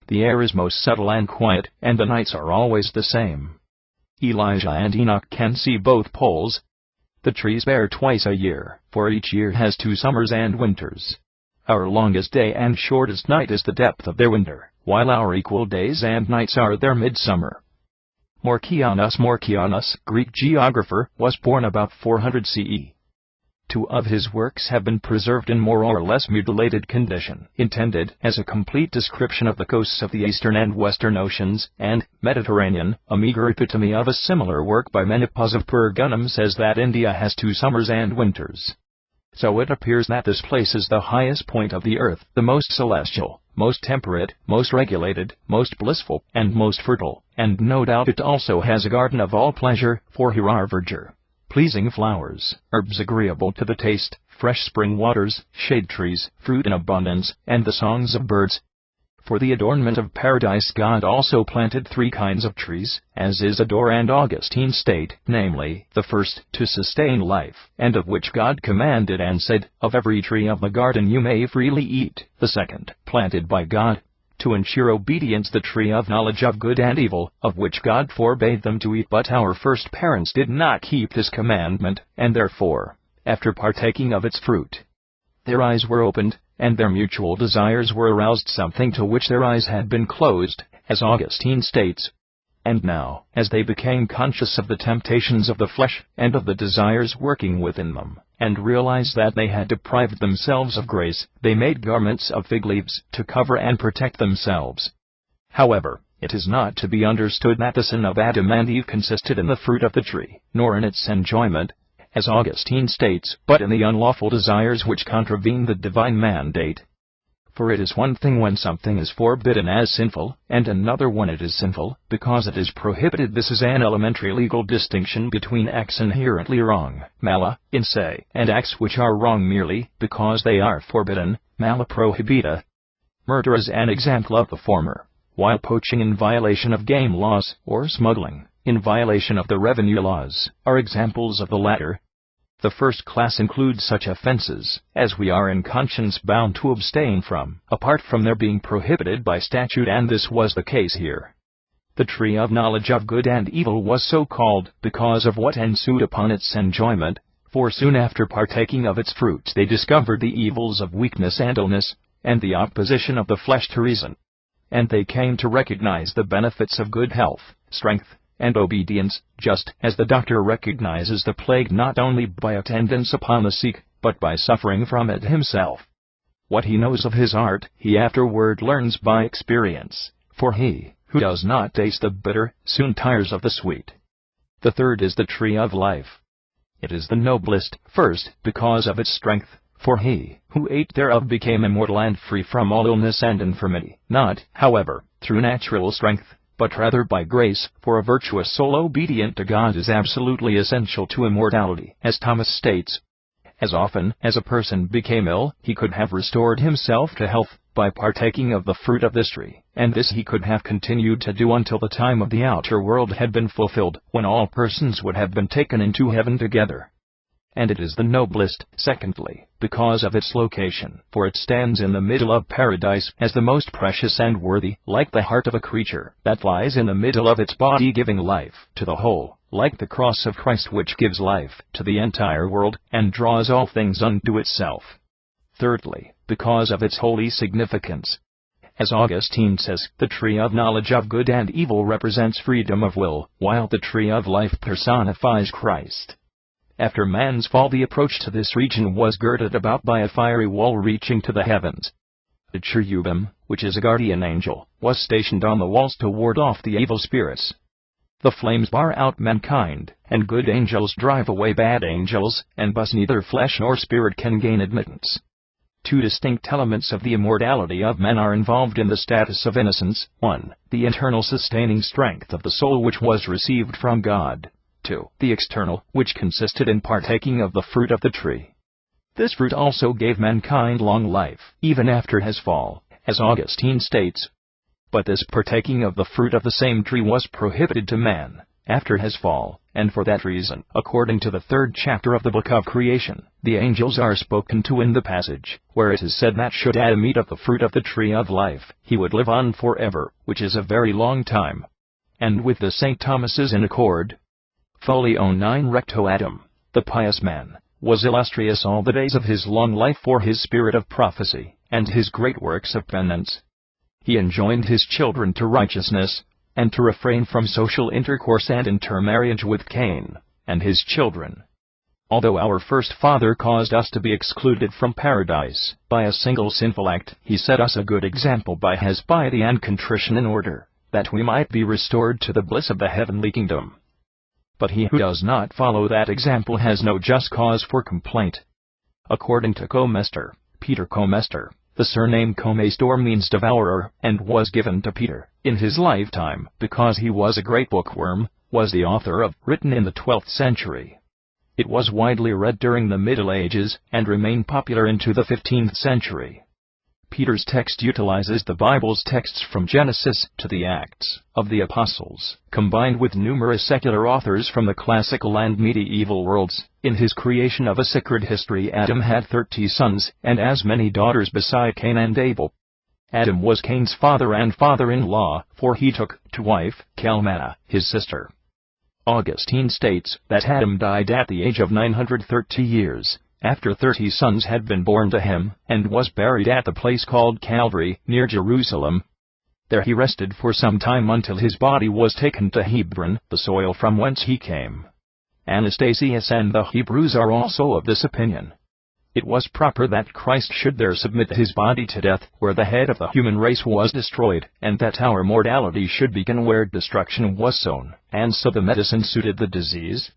The air is most subtle and quiet, and the nights are always the same. Elijah and Enoch can see both poles. The trees bear twice a year, for each year has 2 summers and winters. Our longest day and shortest night is the depth of their winter, while our equal days and nights are their midsummer. Marcianus, Greek geographer, was born about 400 CE. 2 of his works have been preserved in more or less mutilated condition, intended as a complete description of the coasts of the eastern and western oceans and Mediterranean. A meager epitome of a similar work by Menipause of Pergamum says that India has 2 summers and winters. So it appears that this place is the highest point of the earth, the most celestial, most temperate, most regulated, most blissful, and most fertile, and no doubt it also has a garden of all pleasure, for here are verdure, pleasing flowers, herbs agreeable to the taste, fresh spring waters, shade trees, fruit in abundance, and the songs of birds. For the adornment of paradise God also planted 3 kinds of trees, as Isidore and Augustine state, namely, the first, to sustain life, and of which God commanded and said, "Of every tree of the garden you may freely eat"; the second, planted by God, to ensure obedience, the tree of knowledge of good and evil, of which God forbade them to eat. But our first parents did not keep this commandment, and therefore, after partaking of its fruit, their eyes were opened, and their mutual desires were aroused, something to which their eyes had been closed, as Augustine states. And now, as they became conscious of the temptations of the flesh, and of the desires working within them, and realized that they had deprived themselves of grace, they made garments of fig leaves to cover and protect themselves. However, it is not to be understood that the sin of Adam and Eve consisted in the fruit of the tree, nor in its enjoyment, as Augustine states, but in the unlawful desires which contravene the divine mandate. For it is one thing when something is forbidden as sinful, and another when it is sinful, because it is prohibited. This is an elementary legal distinction between acts inherently wrong, mala, in se, and acts which are wrong merely because they are forbidden, mala prohibita. Murder is an example of the former, while poaching in violation of game laws, or smuggling in violation of the revenue laws, are examples of the latter. The first class includes such offenses as we are in conscience bound to abstain from, apart from their being prohibited by statute, and this was the case here. The tree of knowledge of good and evil was so called because of what ensued upon its enjoyment, for soon after partaking of its fruits they discovered the evils of weakness and illness, and the opposition of the flesh to reason. And they came to recognize the benefits of good health, strength, and obedience, just as the doctor recognizes the plague not only by attendance upon the sick, but by suffering from it himself. What he knows of his art, he afterward learns by experience, for he who does not taste the bitter soon tires of the sweet. The third is the tree of life. It is the noblest, first, because of its strength, for he who ate thereof became immortal and free from all illness and infirmity, not, however, through natural strength, but rather by grace, for a virtuous soul obedient to God is absolutely essential to immortality, as Thomas states. As often as a person became ill, he could have restored himself to health by partaking of the fruit of this tree, and this he could have continued to do until the time of the outer world had been fulfilled, when all persons would have been taken into heaven together. And it is the noblest, secondly, because of its location, for it stands in the middle of paradise as the most precious and worthy, like the heart of a creature that lies in the middle of its body, giving life to the whole, like the cross of Christ which gives life to the entire world, and draws all things unto itself. Thirdly, because of its holy significance. As Augustine says, the tree of knowledge of good and evil represents freedom of will, while the tree of life personifies Christ. After man's fall, the approach to this region was girded about by a fiery wall reaching to the heavens. The cherubim, which is a guardian angel, was stationed on the walls to ward off the evil spirits. The flames bar out mankind, and good angels drive away bad angels, and thus neither flesh nor spirit can gain admittance. 2 distinct elements of the immortality of men are involved in the status of innocence. 1. The internal sustaining strength of the soul which was received from God. 2. The external, which consisted in partaking of the fruit of the tree. This fruit also gave mankind long life, even after his fall, as Augustine states. But this partaking of the fruit of the same tree was prohibited to man, after his fall, and for that reason, according to the 3rd chapter of the book of creation, the angels are spoken to in the passage, where it is said that should Adam eat of the fruit of the tree of life, he would live on forever, which is a very long time. And with the St. Thomas is in accord. Folio 9 Recto Adam, the pious man, was illustrious all the days of his long life for his spirit of prophecy, and his great works of penance. He enjoined his children to righteousness, and to refrain from social intercourse and intermarriage with Cain, and his children. Although our first father caused us to be excluded from paradise by a single sinful act, he set us a good example by his piety and contrition in order that we might be restored to the bliss of the heavenly kingdom. But he who does not follow that example has no just cause for complaint. According to Comester, Peter Comester, the surname Comestor means devourer, and was given to Peter, in his lifetime, because he was a great bookworm, was the author of, written in the 12th century. It was widely read during the Middle Ages, and remained popular into the 15th century. Peter's text utilizes the Bible's texts from Genesis to the Acts of the Apostles, combined with numerous secular authors from the classical and medieval worlds. In his creation of a sacred history, Adam had 30 sons, and as many daughters beside Cain and Abel. Adam was Cain's father and father-in-law, for he took to wife Calmana, his sister. Augustine states that Adam died at the age of 930 years, after 30 sons had been born to him, and was buried at the place called Calvary, near Jerusalem. There he rested for some time until his body was taken to Hebron, the soil from whence he came. Anastasius and the Hebrews are also of this opinion. It was proper that Christ should there submit his body to death, where the head of the human race was destroyed, and that our mortality should begin where destruction was sown, and so the medicine suited the disease.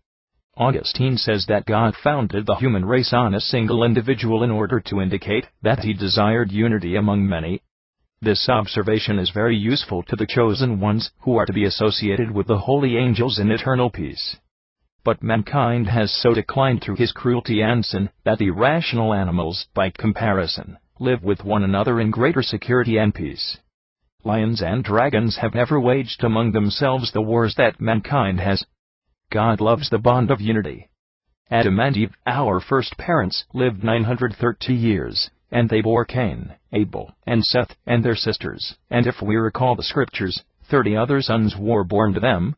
Augustine says that God founded the human race on a single individual in order to indicate that he desired unity among many. This observation is very useful to the chosen ones, who are to be associated with the holy angels in eternal peace. But mankind has so declined through his cruelty and sin, that the rational animals, by comparison, live with one another in greater security and peace. Lions and dragons have never waged among themselves the wars that mankind has. God loves the bond of unity. Adam and Eve, our first parents, lived 930 years, and they bore Cain, Abel, and Seth, and their sisters, and if we recall the scriptures, 30 other sons were born to them.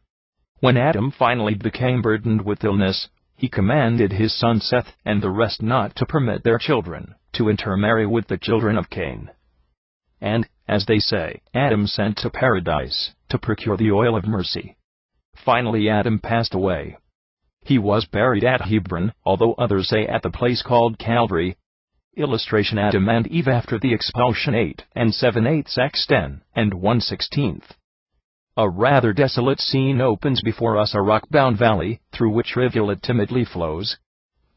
When Adam finally became burdened with illness, he commanded his son Seth and the rest not to permit their children to intermarry with the children of Cain. And, as they say, Adam sent to paradise to procure the oil of mercy. Finally Adam passed away. He was buried at Hebron, although others say at the place called Calvary. Illustration: Adam and Eve after the expulsion, 8 7/8 Acts 10 and 1/16. A rather desolate scene opens before us, a rock-bound valley, through which rivulet timidly flows.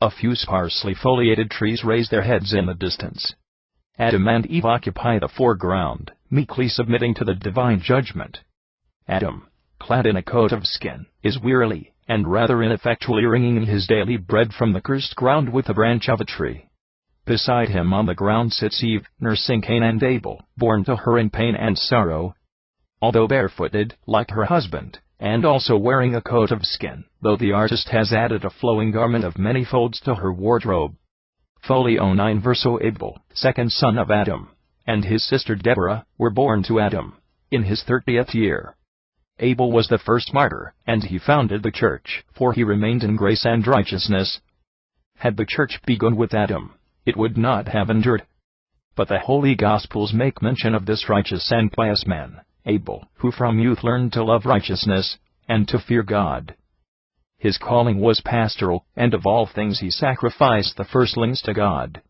A few sparsely foliated trees raise their heads in the distance. Adam and Eve occupy the foreground, meekly submitting to the divine judgment. Adam, clad in a coat of skin, is wearily, and rather ineffectually wringing his daily bread from the cursed ground with a branch of a tree. Beside him on the ground sits Eve, nursing Cain and Abel, born to her in pain and sorrow. Although barefooted, like her husband, and also wearing a coat of skin, though the artist has added a flowing garment of many folds to her wardrobe. Folio 9 Verso: Abel, second son of Adam, and his sister Deborah, were born to Adam in his 30th year. Abel was the first martyr, and he founded the church, for he remained in grace and righteousness. Had the church begun with Adam, it would not have endured. But the Holy Gospels make mention of this righteous and pious man, Abel, who from youth learned to love righteousness, and to fear God. His calling was pastoral, and of all things he sacrificed the firstlings to God.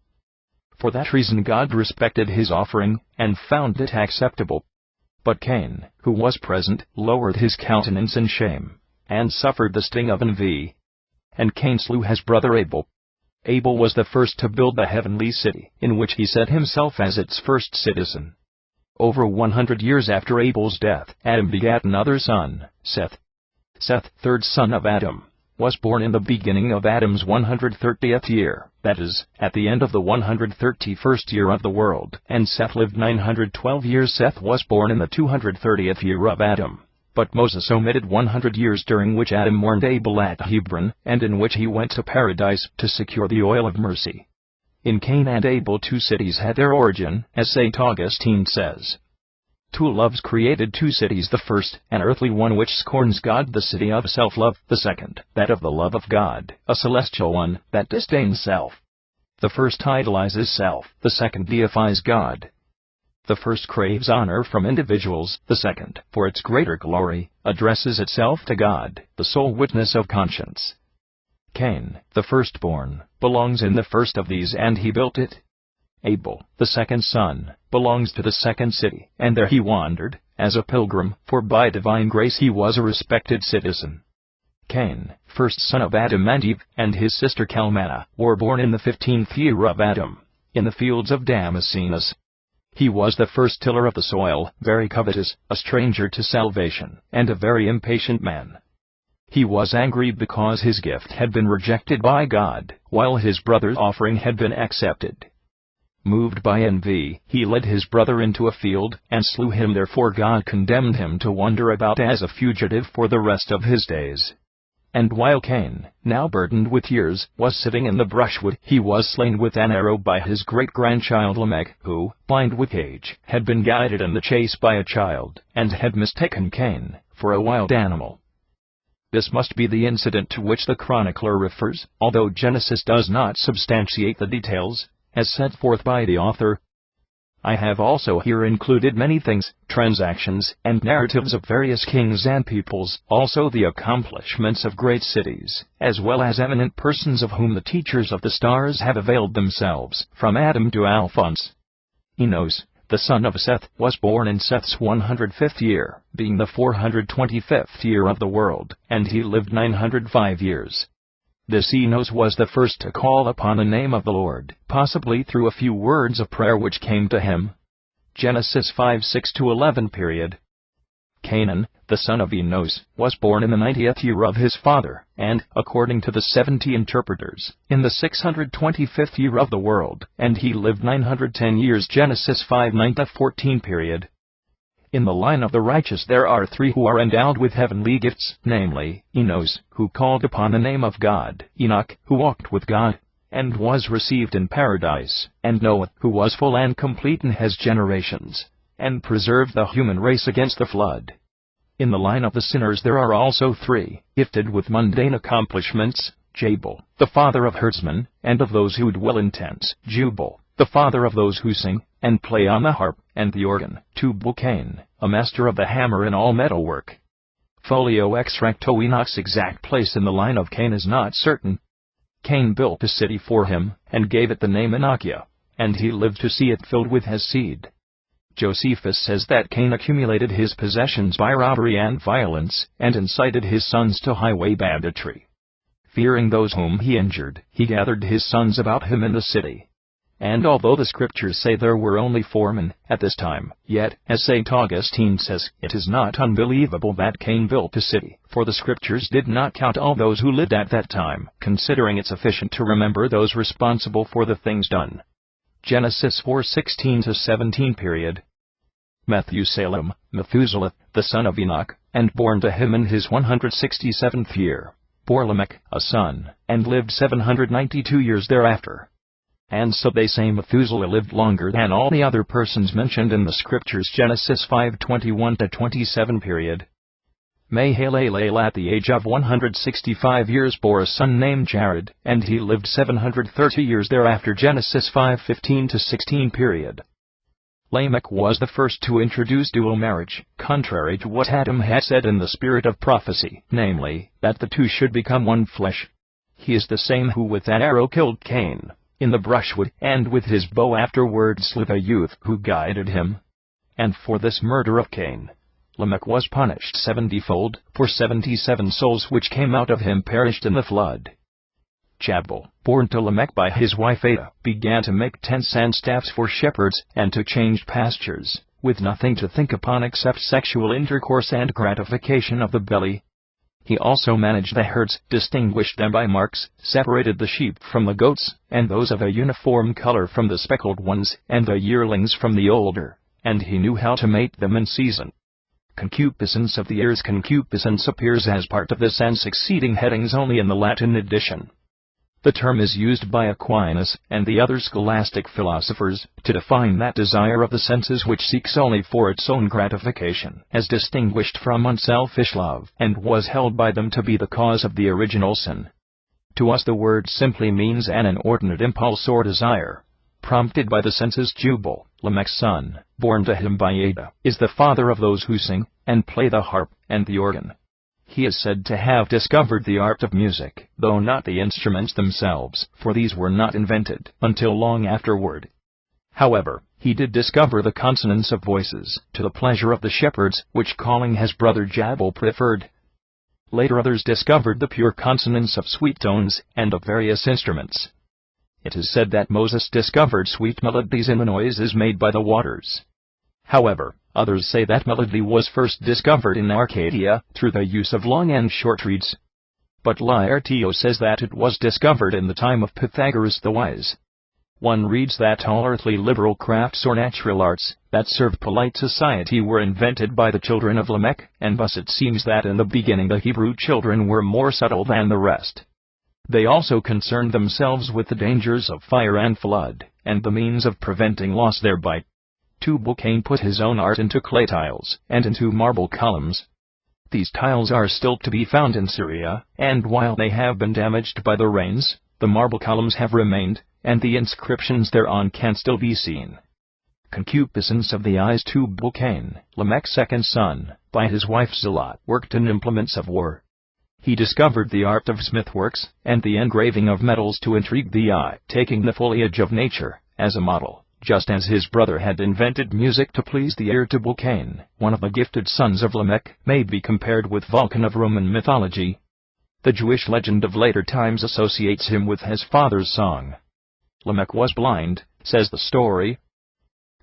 For that reason God respected his offering, and found it acceptable. But Cain, who was present, lowered his countenance in shame, and suffered the sting of envy. And Cain slew his brother Abel. Abel was the first to build the heavenly city, in which he set himself as its first citizen. Over 100 years after Abel's death, Adam begat another son, Seth. Seth, third son of Adam, was born in the beginning of Adam's 130th year, that is, at the end of the 131st year of the world, and Seth lived 912 years. Seth was born in the 230th year of Adam. But Moses omitted 100 years during which Adam mourned Abel at Hebron, and in which he went to paradise to secure the oil of mercy. In Cain and Abel, two cities had their origin, as St. Augustine says. Two loves created two cities: the first, an earthly one which scorns God, the city of self-love; the second, that of the love of God, a celestial one, that disdains self. The first idolizes self, the second deifies God. The first craves honor from individuals, the second, for its greater glory, addresses itself to God, the sole witness of conscience. Cain, the firstborn, belongs in the first of these, and he built it. Abel, the second son, belongs to the second city, and there he wandered, as a pilgrim, for by divine grace he was a respected citizen. Cain, first son of Adam and Eve, and his sister Calmana, were born in the 15th year of Adam, in the fields of Damascenus. He was the first tiller of the soil, very covetous, a stranger to salvation, and a very impatient man. He was angry because his gift had been rejected by God, while his brother's offering had been accepted. Moved by envy, he led his brother into a field, and slew him. Therefore God condemned him to wander about as a fugitive for the rest of his days. And while Cain, now burdened with years, was sitting in the brushwood, he was slain with an arrow by his great-grandchild Lamech, who, blind with age, had been guided in the chase by a child, and had mistaken Cain for a wild animal. This must be the incident to which the chronicler refers, although Genesis does not substantiate the details, as set forth by the author. I have also here included many things, transactions, and narratives of various kings and peoples, also the accomplishments of great cities, as well as eminent persons of whom the teachers of the stars have availed themselves, from Adam to Alphonse. Enos, the son of Seth, was born in Seth's 105th year, being the 425th year of the world, and he lived 905 years. This Enos was the first to call upon the name of the Lord, possibly through a few words of prayer which came to him. Genesis 5:6-11. Canaan, the son of Enos, was born in the 90th year of his father, and, according to the 70 interpreters, in the 625th year of the world, and he lived 910 years. Genesis 5:9-14. In the line of the righteous there are three who are endowed with heavenly gifts, namely, Enos, who called upon the name of God; Enoch, who walked with God, and was received in paradise; and Noah, who was full and complete in his generations, and preserved the human race against the flood. In the line of the sinners there are also three, gifted with mundane accomplishments: Jabal, the father of herdsmen, and of those who dwell in tents; Jubal, the father of those who sing, and play on the harp, and the organ; Tubal-Cain, a master of the hammer in all metalwork. Folio extracto. Enoch's exact place in the line of Cain is not certain. Cain built a city for him, and gave it the name Enochia, and he lived to see it filled with his seed. Josephus says that Cain accumulated his possessions by robbery and violence, and incited his sons to highway banditry. Fearing those whom he injured, he gathered his sons about him in the city. And although the scriptures say there were only 4 men at this time, yet, as St. Augustine says, it is not unbelievable that Cain built a city, for the scriptures did not count all those who lived at that time, considering it sufficient to remember those responsible for the things done. Genesis 4:16-17. Methuselah, Methuselah, the son of Enoch, and born to him in his 167th year, bore Lamech, a son, and lived 792 years thereafter. And so they say Methuselah lived longer than all the other persons mentioned in the scriptures. Genesis 5:21-27. Mahalalel at the age of 165 years bore a son named Jared, and he lived 730 years thereafter. Genesis 5:15-16. Lamech was the first to introduce dual marriage, contrary to what Adam had said in the spirit of prophecy, namely, that the two should become one flesh. He is the same who with an arrow killed Cain in the brushwood, and with his bow afterward slew the youth who guided him. And for this murder of Cain, Lamech was punished 70-fold, for 77 souls which came out of him perished in the flood. Jabal, born to Lamech by his wife Ada, began to make tents and staffs for shepherds, and to change pastures, with nothing to think upon except sexual intercourse and gratification of the belly. He also managed the herds, distinguished them by marks, separated the sheep from the goats, and those of a uniform color from the speckled ones, and the yearlings from the older, and he knew how to mate them in season. Concupiscence of the ears. Concupiscence appears as part of this and succeeding headings only in the Latin edition. The term is used by Aquinas and the other scholastic philosophers to define that desire of the senses which seeks only for its own gratification, as distinguished from unselfish love, and was held by them to be the cause of the original sin. To us the word simply means an inordinate impulse or desire, prompted by the senses. Jubal, Lamech's son, born to him by Ada, is the father of those who sing, and play the harp, and the organ. He is said to have discovered the art of music, though not the instruments themselves, for these were not invented until long afterward. However, he did discover the consonance of voices, to the pleasure of the shepherds, which calling his brother Jabal preferred. Later others discovered the pure consonance of sweet tones, and of various instruments. It is said that Moses discovered sweet melodies in the noises made by the waters. However, others say that melody was first discovered in Arcadia, through the use of long and short reeds. But Laertio says that it was discovered in the time of Pythagoras the Wise. One reads that all earthly liberal crafts or natural arts, that serve polite society, were invented by the children of Lamech, and thus it seems that in the beginning the Hebrew children were more subtle than the rest. They also concerned themselves with the dangers of fire and flood, and the means of preventing loss thereby. Tubal-Cain put his own art into clay tiles, and into marble columns. These tiles are still to be found in Syria, and while they have been damaged by the rains, the marble columns have remained, and the inscriptions thereon can still be seen. Concupiscence of the eyes. Tubal-Cain, Lamech's second son, by his wife Zillah, worked in implements of war. He discovered the art of smithworks, and the engraving of metals to intrigue the eye, taking the foliage of nature as a model, just as his brother had invented music to please the ear. Tubal-Cain, one of the gifted sons of Lamech, may be compared with Vulcan of Roman mythology. The Jewish legend of later times associates him with his father's song. Lamech was blind, says the story.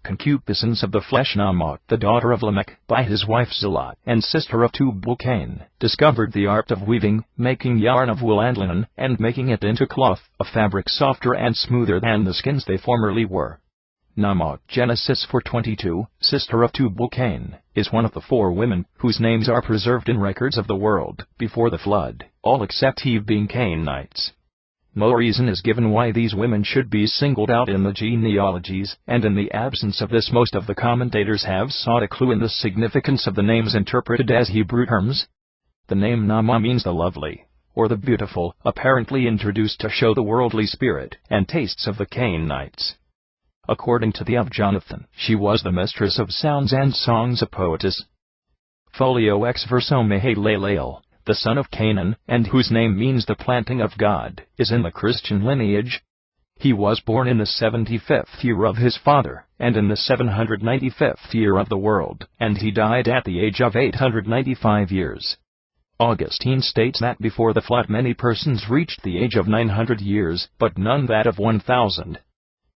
Concupiscence of the flesh. Naamah, the daughter of Lamech, by his wife Zillah, and sister of Tubal-Cain, discovered the art of weaving, making yarn of wool and linen, and making it into cloth, a fabric softer and smoother than the skins they formerly were. Naamah, Genesis 4:22, sister of Tubal-Cain, is one of the 4 women whose names are preserved in records of the world before the flood, all except Eve being Cainites. No reason is given why these women should be singled out in the genealogies, and in the absence of this most of the commentators have sought a clue in the significance of the names interpreted as Hebrew terms. The name Naamah means the lovely, or the beautiful, apparently introduced to show the worldly spirit and tastes of the Cainites. According to the of Jonathan, she was the mistress of sounds and songs, a poetess. Folio ex verso Mahalalel, the son of Canaan, and whose name means the planting of God, is in the Christian lineage. He was born in the 75th year of his father, and in the 795th year of the world, and he died at the age of 895 years. Augustine states that before the flood many persons reached the age of 900 years, but none that of 1,000.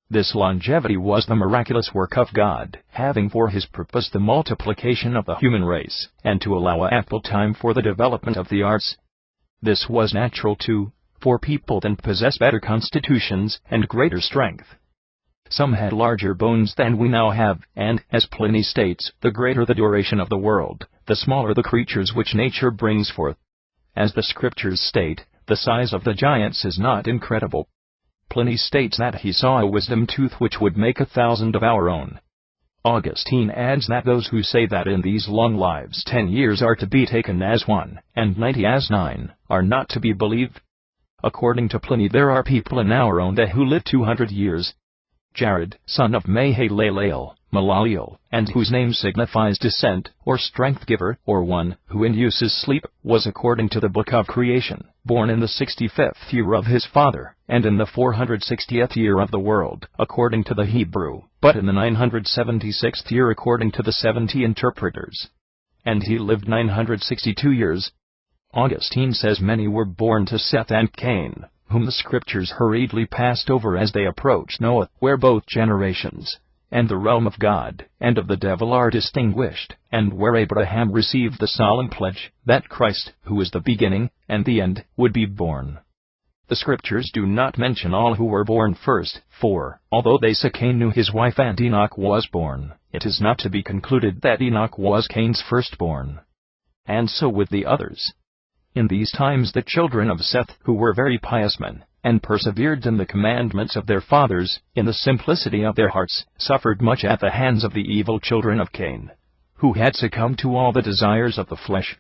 This longevity was the miraculous work of God, having for his purpose the multiplication of the human race, and to allow ample time for the development of the arts. This was natural too, for people then possess better constitutions and greater strength. Some had larger bones than we now have, and, as Pliny states, the greater the duration of the world, the smaller the creatures which nature brings forth. As the scriptures state, the size of the giants is not incredible. Pliny states that he saw a wisdom tooth which would make 1,000 of our own. Augustine adds that those who say that in these long lives 10 years are to be taken as 1, and 90 as 9, are not to be believed. According to Pliny, there are people in our own day who live 200 years. Jared, son of Mahalalel, Malaliel, and whose name signifies descent, or strength giver, or one who induces sleep, was according to the book of creation, born in the 65th year of his father, and in the 460th year of the world, according to the Hebrew, but in the 976th year according to the 70 interpreters. And he lived 962 years. Augustine says many were born to Seth and Cain, whom the scriptures hurriedly passed over as they approached Noah, where both generations, and the realm of God and of the devil are distinguished, and where Abraham received the solemn pledge that Christ, who is the beginning and the end, would be born. The scriptures do not mention all who were born first, for, although Cain knew his wife and Enoch was born, it is not to be concluded that Enoch was Cain's firstborn. And so with the others. In these times the children of Seth, who were very pious men, and persevered in the commandments of their fathers, in the simplicity of their hearts, suffered much at the hands of the evil children of Cain, who had succumbed to all the desires of the flesh.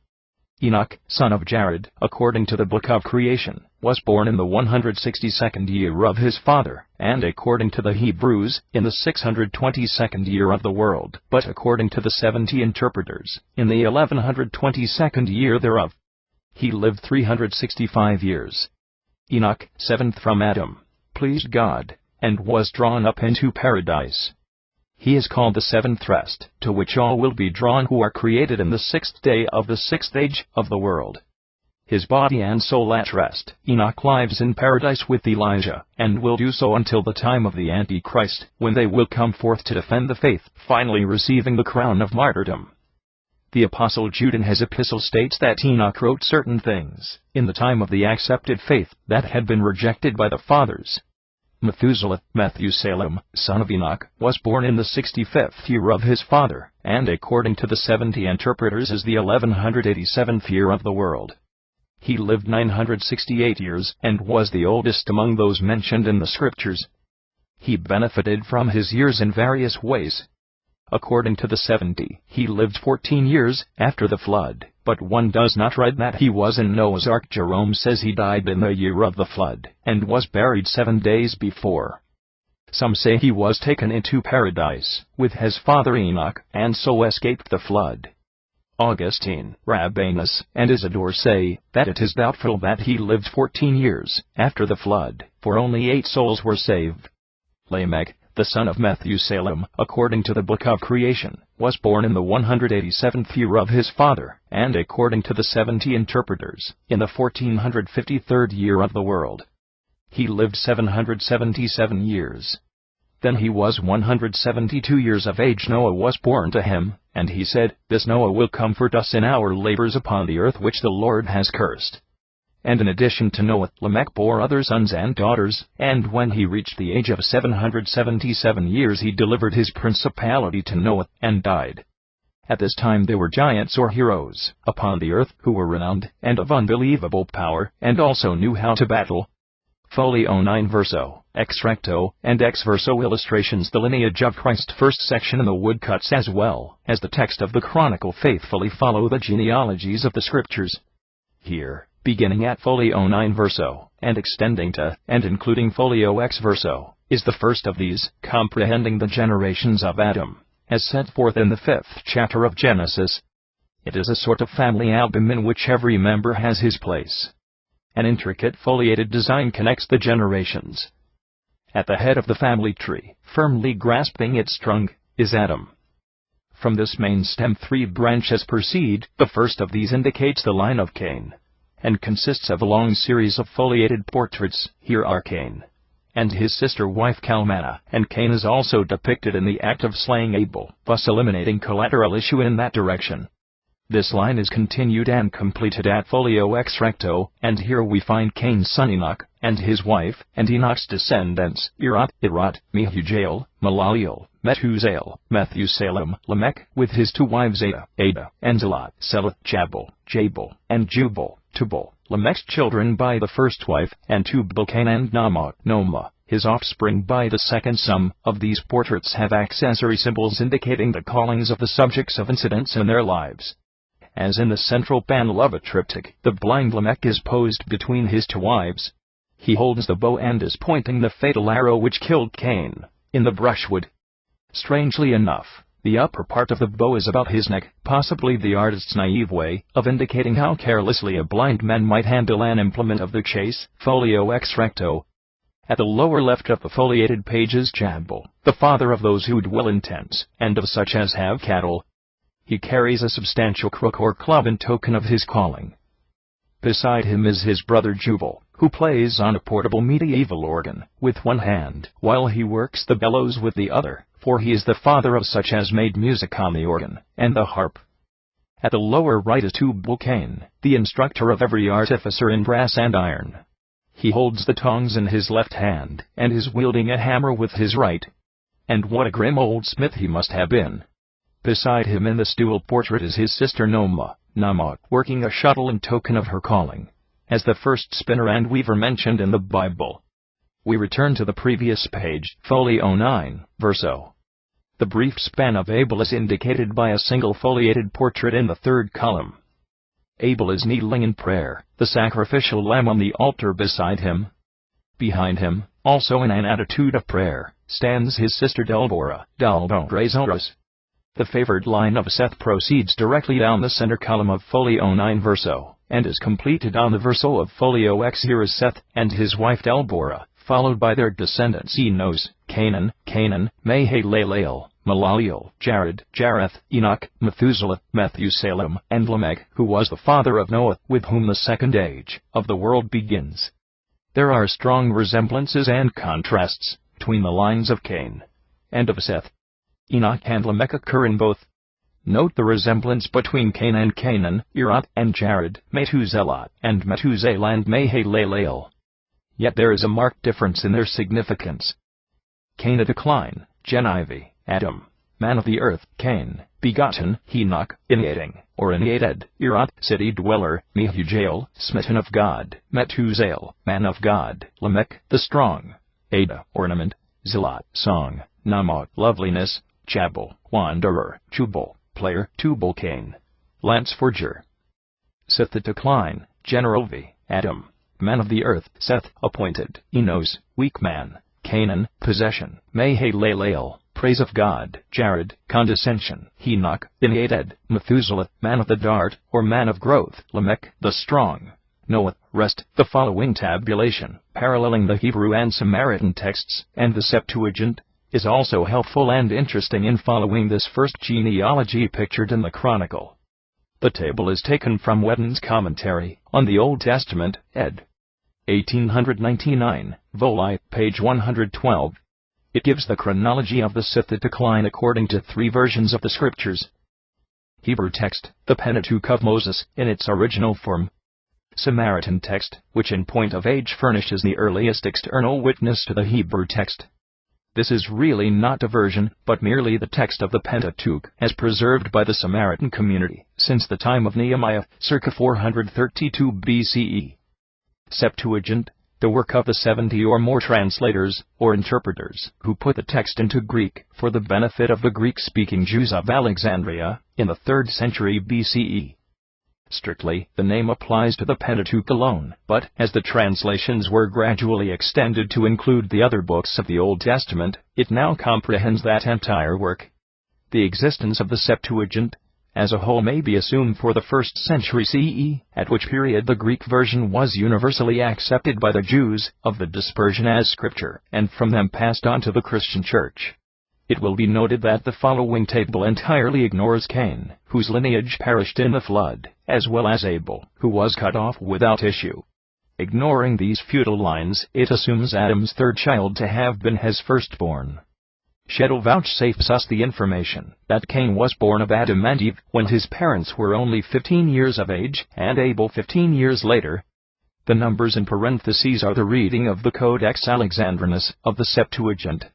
Enoch, son of Jared, according to the book of creation, was born in the 162nd year of his father, and according to the Hebrews, in the 622nd year of the world, but according to the 70 interpreters, in the 1122nd year thereof. He lived 365 years. Enoch, seventh from Adam, pleased God, and was drawn up into paradise. He is called the seventh rest, to which all will be drawn who are created in the sixth day of the sixth age of the world. His body and soul at rest. Enoch lives in paradise with Elijah, and will do so until the time of the Antichrist, when they will come forth to defend the faith, finally receiving the crown of martyrdom. The Apostle Jude in his epistle states that Enoch wrote certain things, in the time of the accepted faith, that had been rejected by the fathers. Methuselah, son of Enoch, was born in the 65th year of his father, and according to the 70 interpreters is the 1187th year of the world. He lived 968 years, and was the oldest among those mentioned in the scriptures. He benefited from his years in various ways. According to the 70, he lived 14 years after the flood, but one does not write that he was in Noah's ark. Jerome says he died in the year of the flood, and was buried 7 days before. Some say he was taken into paradise with his father Enoch, and so escaped the flood. Augustine, Rabanus, and Isidore say that it is doubtful that he lived 14 years after the flood, for only 8 souls were saved. Lamech, the son of Methuselah, according to the book of creation, was born in the 187th year of his father, and according to the 70 interpreters, in the 1453rd year of the world. He lived 777 years. Then he was 172 years of age. Noah was born to him, and he said, "This Noah will comfort us in our labors upon the earth which the Lord has cursed." And in addition to Noah, Lamech bore other sons and daughters, and when he reached the age of 777 years he delivered his principality to Noah, and died. At this time there were giants or heroes upon the earth who were renowned, and of unbelievable power, and also knew how to battle. Folio 9 verso, ex recto, and ex verso illustrations the lineage of Christ. First section in the woodcuts as well as the text of the Chronicle faithfully follow the genealogies of the scriptures. Here, beginning at folio 9 verso, and extending to, and including folio ex verso, is the first of these, comprehending the generations of Adam, as set forth in the 5th chapter of Genesis. It is a sort of family album in which every member has his place. An intricate foliated design connects the generations. At the head of the family tree, firmly grasping its trunk, is Adam. From this main stem 3 branches proceed. The first of these indicates the line of Cain, and consists of a long series of foliated portraits. Here are Cain and his sister wife Calmana, and Cain is also depicted in the act of slaying Abel, thus eliminating collateral issue in that direction. This line is continued and completed at folio ex recto, and here we find Cain's son Enoch, and his wife, and Enoch's descendants, Irad, Mehujael, Malaliel, Methusael, Methusalem, Lamech, with his 2 wives Ada, and Zillah, Selah, Jabal, and Jubal, Tubal, Lamech's children by the first wife, and Tubal, Cain, and Noma, his offspring by the second. Some of these portraits have accessory symbols indicating the callings of the subjects of incidents in their lives. As in the central panel of a triptych, the blind Lamech is posed between his 2 wives. He holds the bow and is pointing the fatal arrow which killed Cain, in the brushwood. Strangely enough, the upper part of the bow is about his neck, possibly the artist's naive way of indicating how carelessly a blind man might handle an implement of the chase. Folio ex recto. At the lower left of the foliated page is Jabal, the father of those who dwell in tents, and of such as have cattle. He carries a substantial crook or club in token of his calling. Beside him is his brother Jubal, who plays on a portable medieval organ with one hand, while he works the bellows with the other. for he is the father of such as made music on the organ and the harp. At the lower right is Tubal Cain, the instructor of every artificer in brass and iron. He holds the tongs in his left hand, and is wielding a hammer with his right. And what a grim old smith he must have been! Beside him in the stool portrait is his sister Nama, working a shuttle in token of her calling, as the first spinner and weaver mentioned in the Bible. We return to the previous page, folio 9, verse 0. The brief span of Abel is indicated by a single foliated portrait in the third column. Abel is kneeling in prayer, the sacrificial lamb on the altar beside him. Behind him, also in an attitude of prayer, stands his sister Deborah, The favored line of Seth proceeds directly down the center column of folio 9 verse 0, and is completed on the verse 0 of folio X. Here is Seth and his wife Deborah, followed by their descendants Enos, Canaan, Mahalalel, Malaliel, Jared, Jareth, Enoch, Methuselah, Methusalem, and Lamech, who was the father of Noah, with whom the second age of the world begins. There are strong resemblances and contrasts between the lines of Cain and of Seth. Enoch and Lamech occur in both. Note the resemblance between Cain and Canaan, Irath and Jared, Methuselah and Methuselah and Mahalalel. Yet there is a marked difference in their significance. Cain a decline, Geniv, Adam, man of the earth, Cain, begotten, Enoch, initiating, or initiated, Irath, city dweller, Mehujael, smitten of God, Methuselah, man of God, Lamech, the strong, Ada, ornament, Zillah, song, Nama, loveliness, Jabal, wanderer, Tubal, player, Tubal Cain, lance forger. Seth the decline, General V, Adam, man of the earth, Seth, appointed, Enos, weak man, Canaan, possession, Mahalalel, praise of God, Jared, condescension, Enoch, initiated, Methuselah, man of the dart, or man of growth, Lamech, the strong, Noah, rest. The following tabulation, paralleling the Hebrew and Samaritan texts, and the Septuagint, is also helpful and interesting in following this first genealogy pictured in the Chronicle. The table is taken from Wetton's Commentary on the Old Testament, ed. 1899, Voli, page 112. It gives the chronology of the Scythic decline according to three versions of the Scriptures. Hebrew text, the Pentateuch of Moses, in its original form. Samaritan text, which in point of age furnishes the earliest external witness to the Hebrew text. This is really not a version, but merely the text of the Pentateuch, as preserved by the Samaritan community, since the time of Nehemiah, circa 432 BCE. Septuagint, the work of the 70 or more translators, or interpreters, who put the text into Greek, for the benefit of the Greek-speaking Jews of Alexandria, in the 3rd century BCE. Strictly, the name applies to the Pentateuch alone, but, as the translations were gradually extended to include the other books of the Old Testament, it now comprehends that entire work. The existence of the Septuagint, as a whole, may be assumed for the 1st century CE, at which period the Greek version was universally accepted by the Jews of the dispersion as Scripture, and from them passed on to the Christian Church. It will be noted that the following table entirely ignores Cain, whose lineage perished in the flood, as well as Abel, who was cut off without issue. Ignoring these futile lines, it assumes Adam's third child to have been his firstborn. Sheddel vouchsafes us the information that Cain was born of Adam and Eve when his parents were only 15 years of age, and Abel 15 years later. The numbers in parentheses are the reading of the Codex Alexandrinus of the Septuagint.